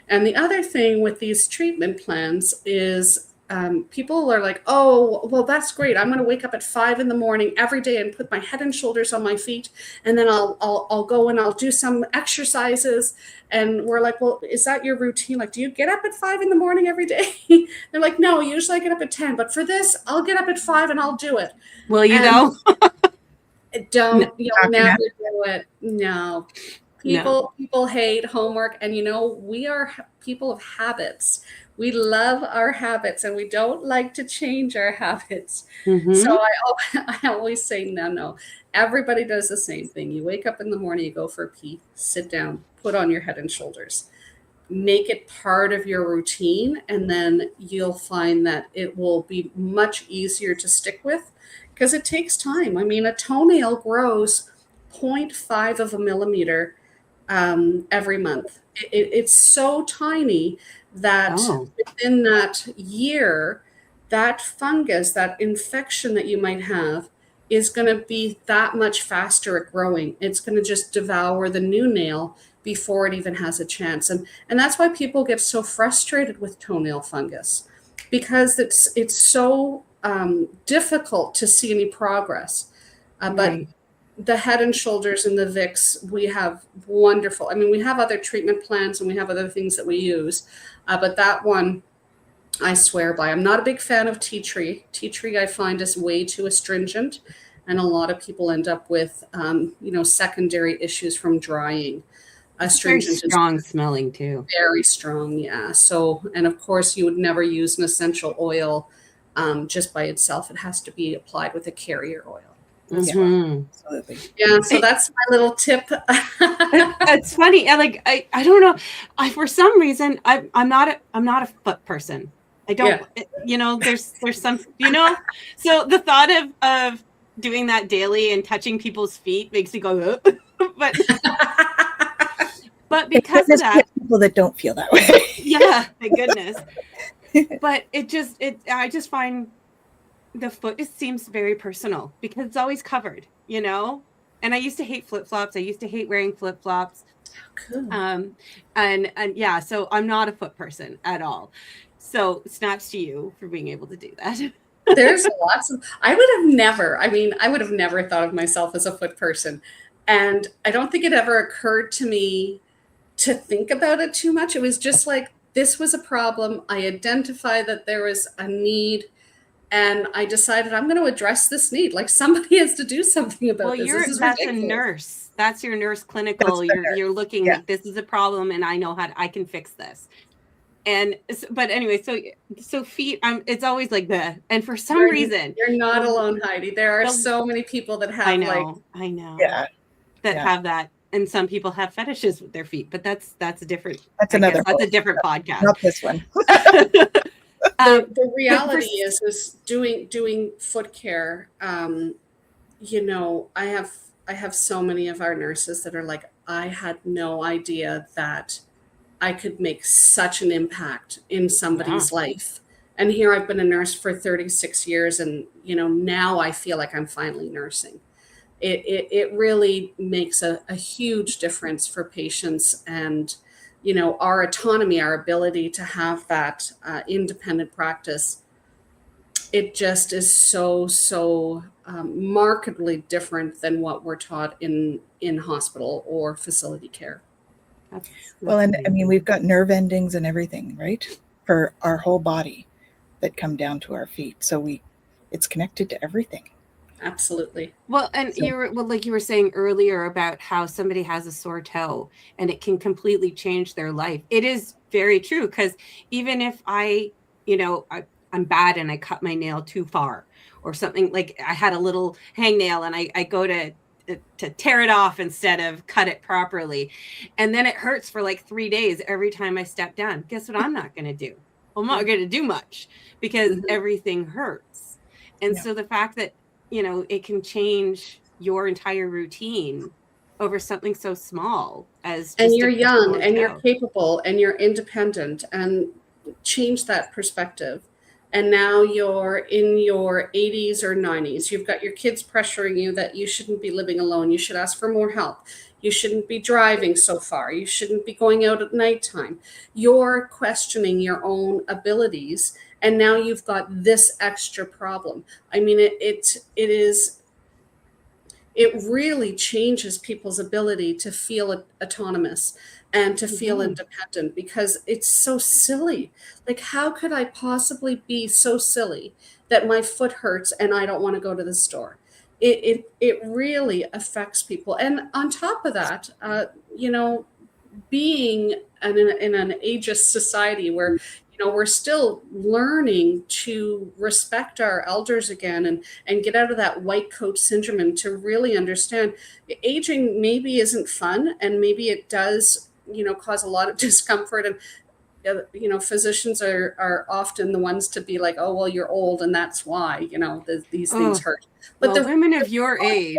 And the other thing with these treatment plans is people are like, oh, well, that's great. I'm going to wake up at 5 a.m. every day and put my Head and Shoulders on my feet. And then I'll go and I'll do some exercises. And we're like, well, is that your routine? Like, do you get up at 5 a.m. every day? They're like, no, usually I get up at 10. But for this, I'll get up at 5 and I'll do it. Will you though? You'll never do it. No. People hate homework, and we are people of habits. We love our habits, and we don't like to change our habits. Mm-hmm. So I always say, no. Everybody does the same thing. You wake up in the morning, you go for a pee, sit down, put on your Head and Shoulders. Make it part of your routine, and then you'll find that it will be much easier to stick with, because it takes time. I mean, a toenail grows 0.5 of a millimeter every month. It's so tiny that within that year, that fungus, that infection that you might have, is going to be that much faster at growing. It's going to just devour the new nail before it even has a chance. And that's why people get so frustrated with toenail fungus, because it's so difficult to see any progress. But the Head and Shoulders and the Vicks, we have wonderful. I mean, we have other treatment plans and we have other things that we use, but that one I swear by. I'm not a big fan of tea tree. Tea tree I find is way too astringent, and a lot of people end up with, secondary issues from drying. Astringent very strong smelling too. Very strong, yeah. So, and of course, you would never use an essential oil just by itself. It has to be applied with a carrier oil. Mm-hmm. Absolutely. Yeah, so that's my little tip. It's funny. I don't know. For some reason, I'm not a foot person. I don't. Yeah. There's some. So the thought of doing that daily and touching people's feet makes me go, but because of that, people that don't feel that way. Yeah, thank goodness. But I just find the foot, it seems very personal because it's always covered, and I used to hate flip-flops. I used to hate wearing flip-flops. Cool. And yeah, so I'm not a foot person at all. So snaps to you for being able to do that. There's lots of, I would have never thought of myself as a foot person. And I don't think it ever occurred to me to think about it too much. It was just like, this was a problem. I identified that there was a need, and I decided I'm going to address this need. Like, somebody has to do something about this. That's ridiculous. A nurse. That's your nurse clinical. You're looking like, this is a problem, and I know I can fix this. And but anyway, so feet, it's always like that. And for some reason, you're not alone, Heidi. There are so many people that have I know. Yeah. That have that. And some people have fetishes with their feet, but that's a different. That's another. That's a different podcast. Not this one. The reality is doing foot care. I have so many of our nurses that are like, I had no idea that I could make such an impact in somebody's life. And here I've been a nurse for 36 years, and now I feel like I'm finally nursing. It really makes a huge difference for patients, and our autonomy, our ability to have that independent practice. It just is so markedly different than what we're taught in hospital or facility care. Well, and I mean, we've got nerve endings and everything, right, for our whole body that come down to our feet. So it's connected to everything. Absolutely. Well, and like you were saying earlier about how somebody has a sore toe and it can completely change their life. It is very true, because even if I'm bad and I cut my nail too far or something, like I had a little hangnail and I go to tear it off instead of cut it properly, and then it hurts for like 3 days every time I step down. Guess what I'm not going to do? I'm not going to do much because everything hurts. And so the fact that it can change your entire routine over something so small as, and you're young and you're capable and you're independent, and change that perspective. And now you're in your 80s or 90s. You've got your kids pressuring you that you shouldn't be living alone. You should ask for more help. You shouldn't be driving so far. You shouldn't be going out at nighttime. You're questioning your own abilities, and now you've got this extra problem. I mean, it really changes people's ability to feel autonomous and to feel independent, because it's so silly. Like, how could I possibly be so silly that my foot hurts and I don't want to go to the store? It really affects people. And on top of that, being in an ageist society where we're still learning to respect our elders again and get out of that white coat syndrome, and to really understand aging maybe isn't fun, and maybe it does cause a lot of discomfort, and physicians are often the ones to be like, oh well, you're old and that's why these things hurt. But the women of your age,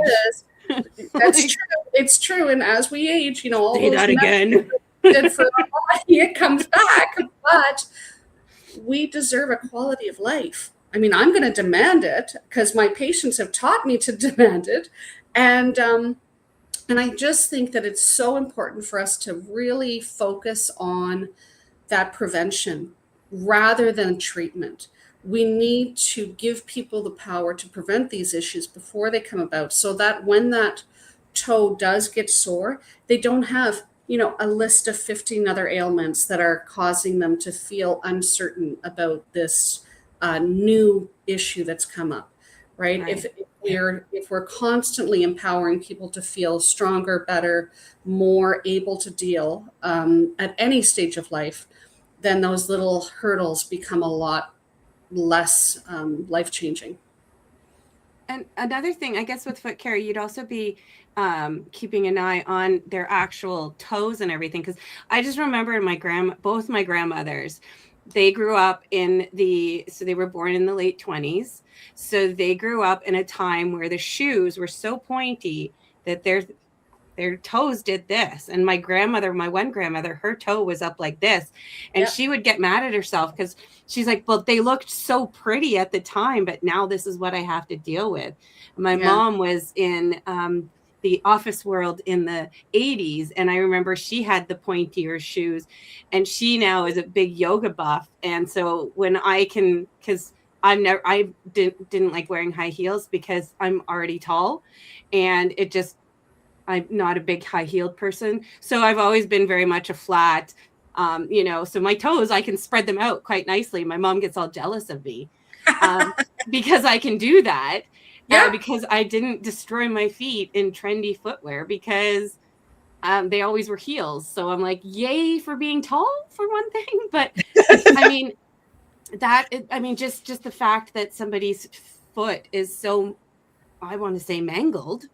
that's true. It's true. And as we age, all say that again. Good for our body, it comes back. But we deserve a quality of life. I mean, I'm going to demand it because my patients have taught me to demand it. And I just think that it's so important for us to really focus on that prevention rather than treatment. we need to give people the power to prevent these issues before they come about, so that when that toe does get sore, they don't have, a list of 15 other ailments that are causing them to feel uncertain about this new issue that's come up, right? Right. If we're constantly empowering people to feel stronger, better, more able to deal at any stage of life, then those little hurdles become a lot less life-changing. And another thing, I guess, with foot care, you'd also be keeping an eye on their actual toes and everything. Because I just remember both my grandmothers, they grew up so they were born in the late 20s. So they grew up in a time where the shoes were so pointy that their toes did this. And my one grandmother, her toe was up like this. And Yep. she would get mad at herself because she's like, well, they looked so pretty at the time, but now this is what I have to deal with. My Yeah. mom was in the office world in the 80s. And I remember she had the pointier shoes, and she now is a big yoga buff. And so because I didn't like wearing high heels because I'm already tall, and I'm not a big high heeled person. So I've always been very much a flat, so my toes, I can spread them out quite nicely. My mom gets all jealous of me because I can do that. Yeah. Because I didn't destroy my feet in trendy footwear, because they always were heels. So I'm like, yay for being tall for one thing. But I mean, just the fact that somebody's foot is so, I want to say, mangled,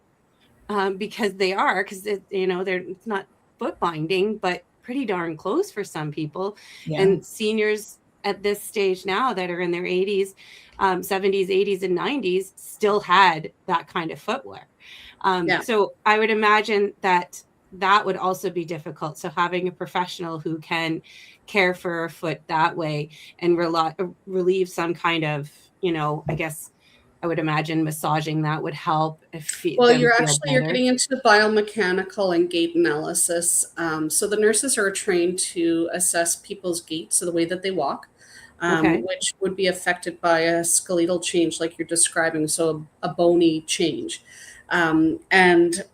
because it's not foot binding, but pretty darn close for some people. Yeah. And seniors at this stage now that are in their 80s, 70s, 80s, and 90s still had that kind of footwear. Yeah. So I would imagine that would also be difficult. So having a professional who can care for a foot that way and relieve some kind of, I guess, I would imagine massaging that would help Well, them you're feel better. getting into the biomechanical and gait analysis. So the nurses are trained to assess people's gait, so the way that they walk, Okay. which would be affected by a skeletal change like you're describing, so a bony change. And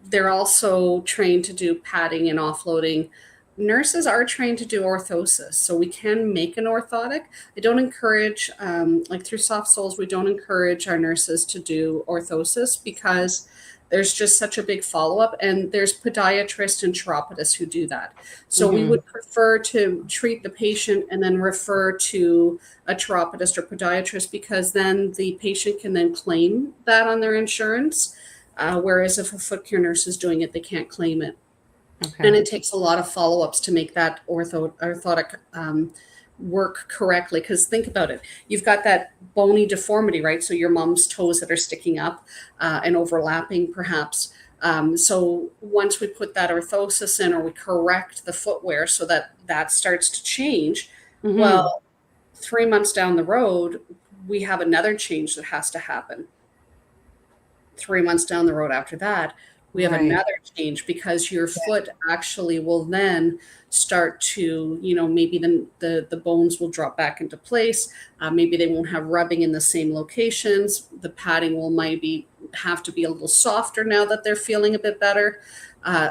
they're also trained to do padding and offloading. Nurses are trained to do orthosis, so we can make an orthotic. I don't encourage, like through Soft Soles, we don't encourage our nurses to do orthosis because there's just such a big follow-up, and there's podiatrists and chiropodists who do that. So we would prefer to treat the patient and then refer to a chiropodist or podiatrist, because then the patient can then claim that on their insurance. Whereas if a foot care nurse is doing it, they can't claim it. Okay. And it takes a lot of follow-ups to make that orthotic work correctly. Because think about it. You've got that bony deformity, right? So your mom's toes that are sticking up and overlapping perhaps. So once we put that orthosis in, or we correct the footwear so that that starts to change, well, 3 months down the road, we have another change that has to happen. 3 months down the road after that, we have another change, because your foot actually will then start to, maybe the bones will drop back into place. Maybe they won't have rubbing in the same locations. The padding will maybe have to be a little softer now that they're feeling a bit better.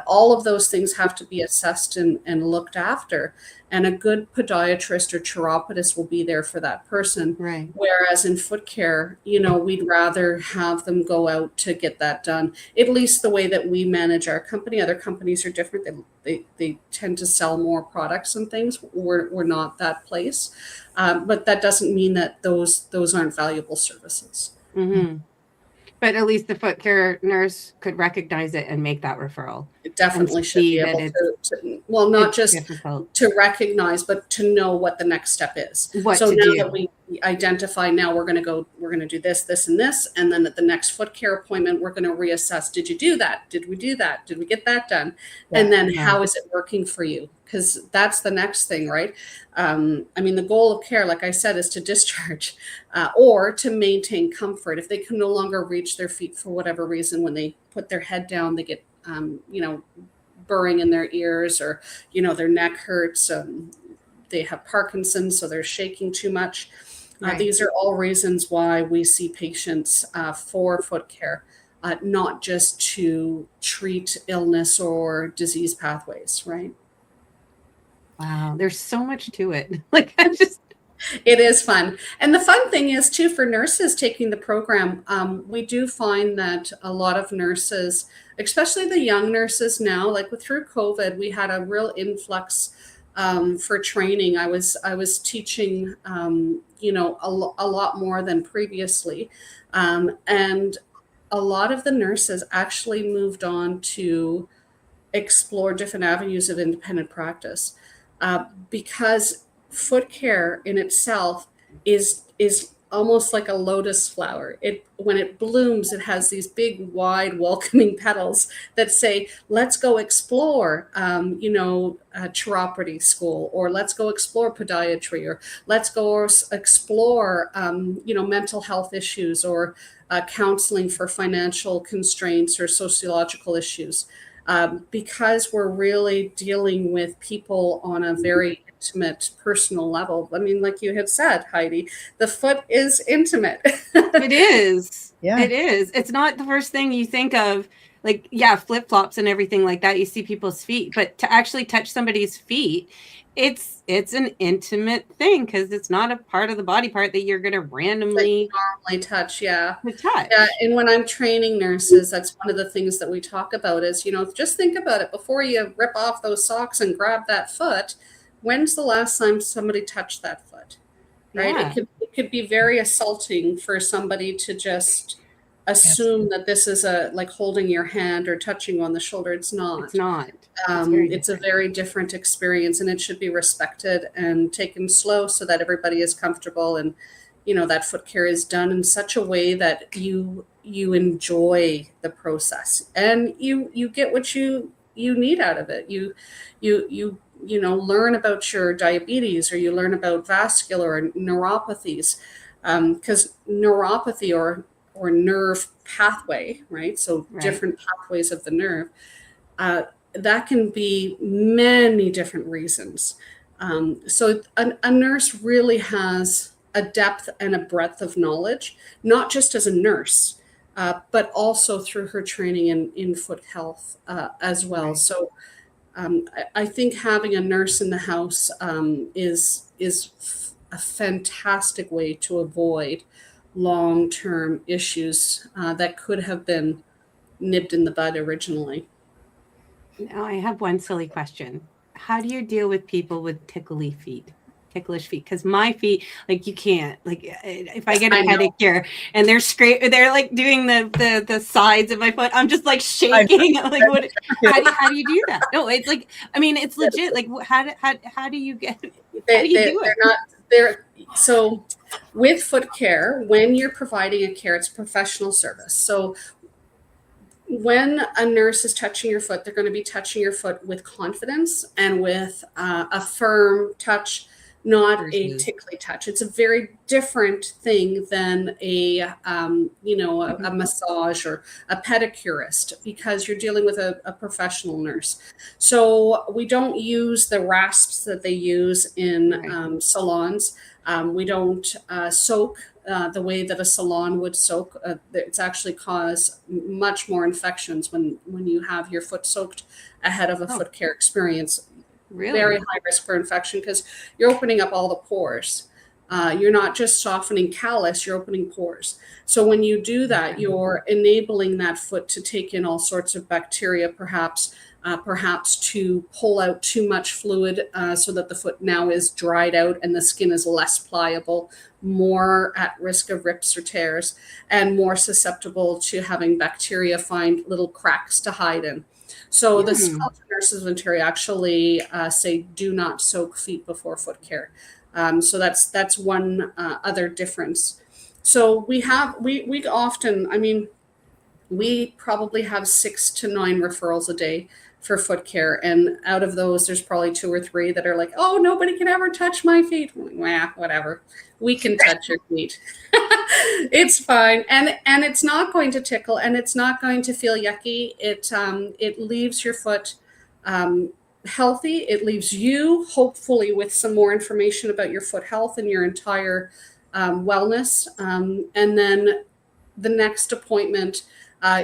All of those things have to be assessed and looked after. And a good podiatrist or chiropodist will be there for that person. Right. Whereas in foot care, we'd rather have them go out to get that done. At least the way that we manage our company. Other companies are different. They tend to sell more products and things. We're not that place. But that doesn't mean that those aren't valuable services. But at least the foot care nurse could recognize it and make that referral. It definitely should be able to well, not just difficult to recognize, but to know what the next step is. What So to now do. that we identify, now we're going to do this, this, and this. And then at the next foot care appointment, we're going to reassess. Did you do that? Did we do that? Did we get that done? And then how is it working for you? Because that's the next thing, right? The goal of care, like I said, is to discharge or to maintain comfort. If they can no longer reach their feet for whatever reason, when they put their head down, they get, burring in their ears, or, their neck hurts. They have Parkinson's, so they're shaking too much. Right. These are all reasons why we see patients for foot care, not just to treat illness or disease pathways, right? Wow, there's so much to it. Like I just It is fun. And the fun thing is, too, for nurses taking the program, we do find that a lot of nurses, especially the young nurses now, like through COVID, we had a real influx for training. I was teaching, a lot more than previously. And a lot of the nurses actually moved on to explore different avenues of independent practice, because foot care in itself is almost like a lotus flower. It when it blooms, it has these big, wide, welcoming petals that say, "Let's go explore, chiropody school, or let's go explore podiatry, or let's go explore, mental health issues, or counseling for financial constraints or sociological issues." Because we're really dealing with people on a very intimate, personal level. I mean, like you had said, Heidi, the foot is intimate. it is. Yeah. It is. It's not the first thing you think of. Like, yeah, flip-flops and everything like that. You see people's feet, but to actually touch somebody's feet, it's an intimate thing because it's not a part of the body part that you're going to randomly Normally touch, yeah. touch. Yeah, and when I'm training nurses, that's one of the things that we talk about is, just think about it before you rip off those socks and grab that foot. When's the last time somebody touched that foot? Right? Yeah. It could be very assaulting for somebody to just assume that this is like holding your hand or touching on the shoulder. It's not. It's not. It's a very different experience, and it should be respected and taken slow so that everybody is comfortable, and that foot care is done in such a way that you enjoy the process and you get what you need out of it. You learn about your diabetes, or you learn about vascular and neuropathies, because neuropathy or nerve pathway, right? So different pathways of the nerve, that can be many different reasons. So a nurse really has a depth and a breadth of knowledge, not just as a nurse, but also through her training in foot health as well. Right. So I think having a nurse in the house is a fantastic way to avoid long-term issues that could have been nipped in the bud originally. Now I have one silly question. How do you deal with people with ticklish feet? Because my feet, like, you can't, like, if I get a pedicure and they're like doing the sides of my foot, I'm just like shaking. I'm like, what? How do you do that? No, it's like, I mean, it's legit. Like, how do you do it? So with foot care, when you're providing a care, it's a professional service. So when a nurse is touching your foot, they're going to be touching your foot with confidence and with a firm touch, not a tickly touch. It's a very different thing than a massage or a pedicurist, because you're dealing with a professional nurse. So we don't use the rasps that they use in salons. We don't soak the way that a salon would soak. It's actually cause much more infections when you have your foot soaked ahead of a foot care experience. Really? Very high risk for infection, because you're opening up all the pores. You're not just softening callus, you're opening pores. So when you do that, you're enabling that foot to take in all sorts of bacteria, perhaps to pull out too much fluid, so that the foot now is dried out and the skin is less pliable, more at risk of rips or tears, and more susceptible to having bacteria find little cracks to hide in. So the College of Nurses of Ontario actually say do not soak feet before foot care. So that's one other difference. So we often, I mean, we probably have 6 to 9 referrals a day for foot care. And out of those, there's probably 2 or 3 that are like, oh, nobody can ever touch my feet. Well, whatever. We can touch your feet. It's fine. And it's not going to tickle, and it's not going to feel yucky. It leaves your foot healthy. It leaves you hopefully with some more information about your foot health and your entire wellness. And then the next appointment,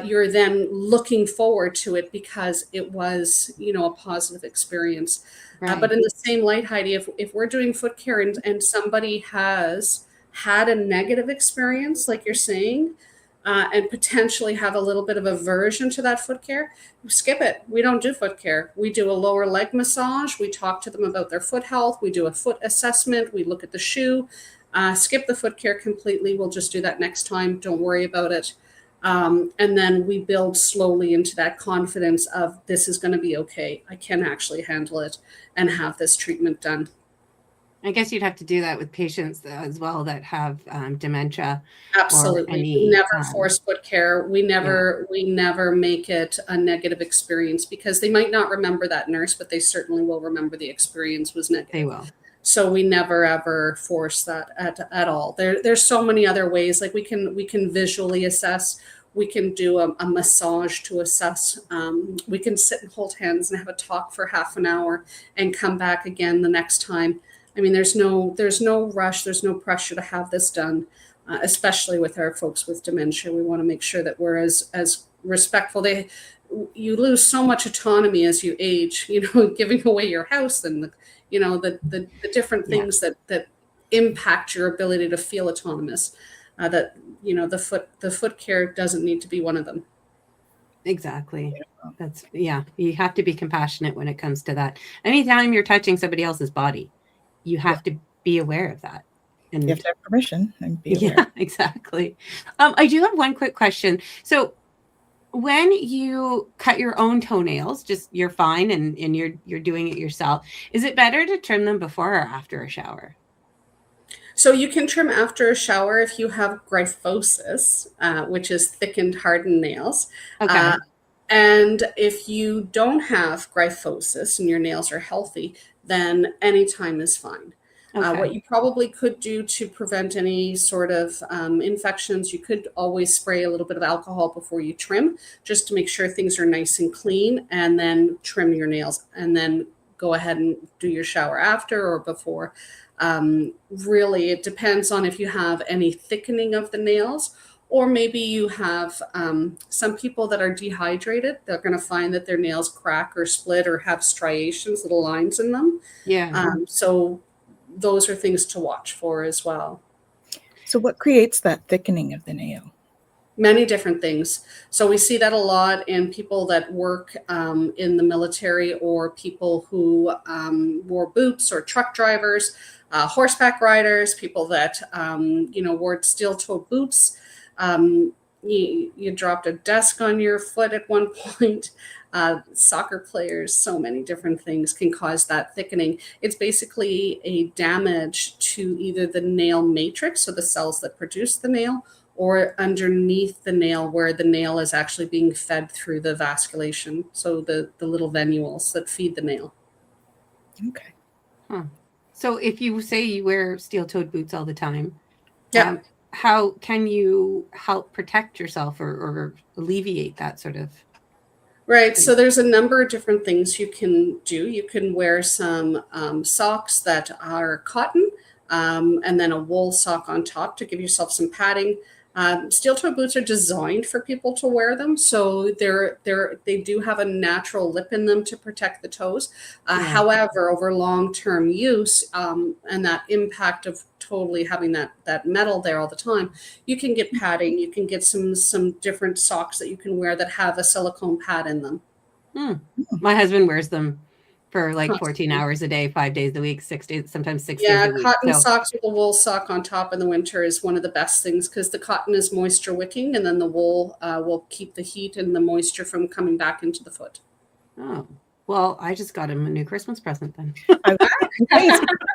you're then looking forward to it because it was, a positive experience. Right. But in the same light, Heidi, if we're doing foot care and somebody has had a negative experience, like you're saying, and potentially have a little bit of aversion to that foot care, skip it. We don't do foot care. We do a lower leg massage. We talk to them about their foot health. We do a foot assessment. We look at the shoe. Skip the foot care completely. We'll just do that next time. Don't worry about it. And then we build slowly into that confidence of this is going to be okay. I can actually handle it and have this treatment done. I guess you'd have to do that with patients as well that have dementia. Absolutely. We never force foot care. We never make it a negative experience because they might not remember that nurse, but they certainly will remember the experience was negative. They will. So we never ever force that at all. There's so many other ways. Like we can visually assess. We can do a massage to assess. We can sit and hold hands and have a talk for half an hour and come back again the next time. I mean, there's no rush. There's no pressure to have this done, especially with our folks with dementia. We want to make sure that we're as respectful. You lose so much autonomy as you age, giving away your house and the different things that impact your ability to feel autonomous. The foot care doesn't need to be one of them. Exactly. You have to be compassionate when it comes to that. Anytime you're touching somebody else's body, you have to be aware of that. And you have to have permission and be aware. Yeah, exactly. I do have one quick question. So when you cut your own toenails, just you're fine and you're doing it yourself, is it better to trim them before or after a shower? So you can trim after a shower if you have gryphosis, which is thickened, hardened nails. Okay. And if you don't have gryphosis and your nails are healthy, then any time is fine. Okay. What you probably could do to prevent any sort of infections, you could always spray a little bit of alcohol before you trim, just to make sure things are nice and clean, and then trim your nails, and then go ahead and do your shower after or before. Really, it depends on if you have any thickening of the nails, or maybe you have some people that are dehydrated. They're going to find that their nails crack or split or have striations, little lines in them. Yeah. So those are things to watch for as well. So what creates that thickening of the nail? Many different things. So we see that a lot in people that work in the military, or people who wore boots, or truck drivers, horseback riders, people that, wore steel-toed boots. You dropped a desk on your foot at one point. Soccer players, so many different things can cause that thickening. It's basically a damage to either the nail matrix, so the cells that produce the nail, or underneath the nail where the nail is actually being fed through the vasculation, so the little venules that feed the nail. Okay. Huh. So if you say you wear steel-toed boots all the time, how can you help protect yourself or alleviate that sort of? Right. So there's a number of different things you can do. You can wear some socks that are cotton, and then a wool sock on top to give yourself some padding. Steel-toed boots are designed for people to wear them, so they do have a natural lip in them to protect the toes. However, over long-term use and that impact of totally having that metal there all the time, you can get padding. You can get some different socks that you can wear that have a silicone pad in them. My husband wears them for like 14 hours a day, 5 days a week, 6 days, sometimes 6 days a week. Yeah, cotton socks with a wool sock on top in the winter is one of the best things, because the cotton is moisture wicking, and then the wool will keep the heat and the moisture from coming back into the foot. Oh, well, I just got him a new Christmas present then. A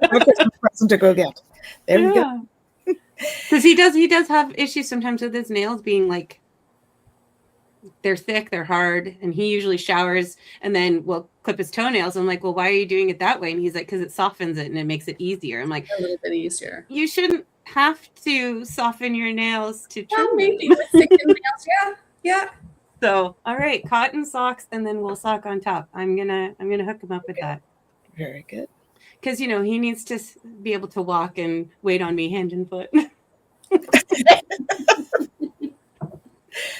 Christmas present to go get. There we go. Because he does have issues sometimes with his nails being like, they're thick, they're hard, and he usually showers and then will clip his toenails. I'm like, well, why are you doing it that way? And he's like, because it softens it and it makes it easier. I'm like, a little bit easier. You shouldn't have to soften your nails to trim. Well, maybe with thickened nails. Yeah. So, all right, cotton socks and then wool sock on top. I'm gonna hook him up with that. Very good. because he needs to be able to walk and wait on me hand and foot.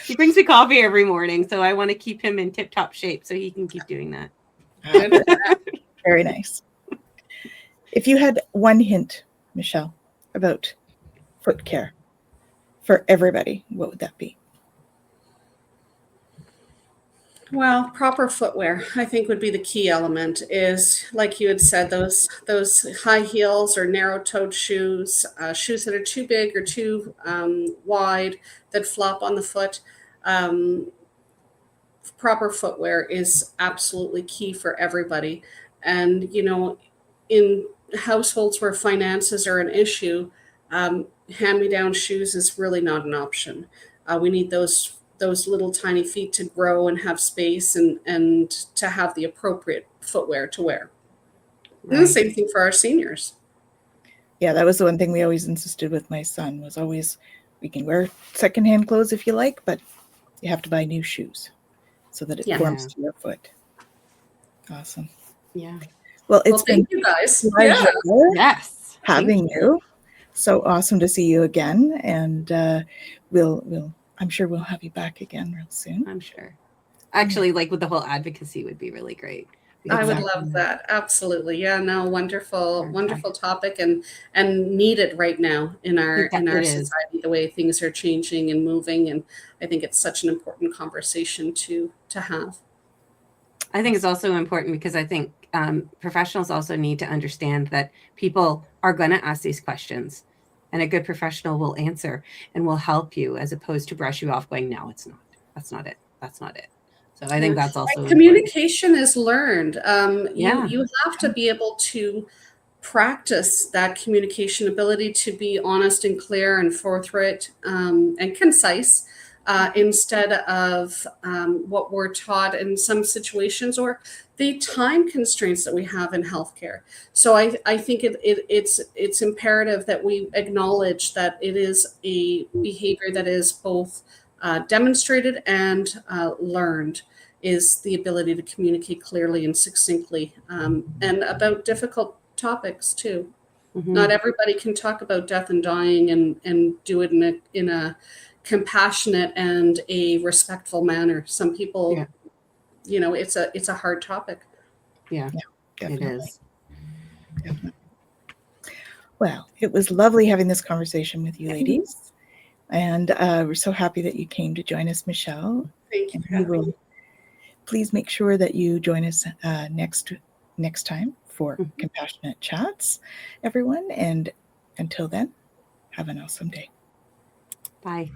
He brings me coffee every morning, so I want to keep him in tip-top shape so he can keep doing that. Very nice. If you had one hint, Michelle, about foot care for everybody, what would that be? Well, proper footwear, I think, would be the key element. Is like you had said, those high heels or narrow-toed shoes, shoes that are too big or too wide, that flop on the foot. Um, Proper footwear is absolutely key for everybody. And in households where finances are an issue, hand-me-down shoes is really not an option. We need those little tiny feet to grow and have space, and to have the appropriate footwear to wear. Right. And the same thing for our seniors. Yeah, that was the one thing we always insisted with my son, was always, we can wear secondhand clothes if you like, but you have to buy new shoes so that it forms to your foot. Awesome. Yeah. Well, it's been thank you guys. Yes. Having you. So awesome to see you again. And I'm sure we'll have you back again real soon. I'm sure. Actually, like with the whole advocacy would be really great. I would love that. Absolutely. Yeah, no, wonderful topic, and needed right now in our society, the way things are changing and moving. And I think it's such an important conversation to have. I think it's also important because I think professionals also need to understand that people are going to ask these questions, and a good professional will answer and will help you, as opposed to brush you off going, no, it's not. That's not it. That's not it. So I think that's also communication is learned. You have to be able to practice that communication ability, to be honest and clear and forthright and concise, instead of what we're taught in some situations, or the time constraints that we have in healthcare. So I think it's imperative that we acknowledge that it is a behavior that is both demonstrated and learned, is the ability to communicate clearly and succinctly, and about difficult topics too. Mm-hmm. Not everybody can talk about death and dying and do it in a compassionate and a respectful manner. Some people, it's a hard topic. Yeah, it is. Definitely. Well, it was lovely having this conversation with you ladies. And we're so happy that you came to join us, Michelle. Thank you. And we will please make sure that you join us next time for Compassionate Chats, everyone. And until then, have an awesome day. Bye.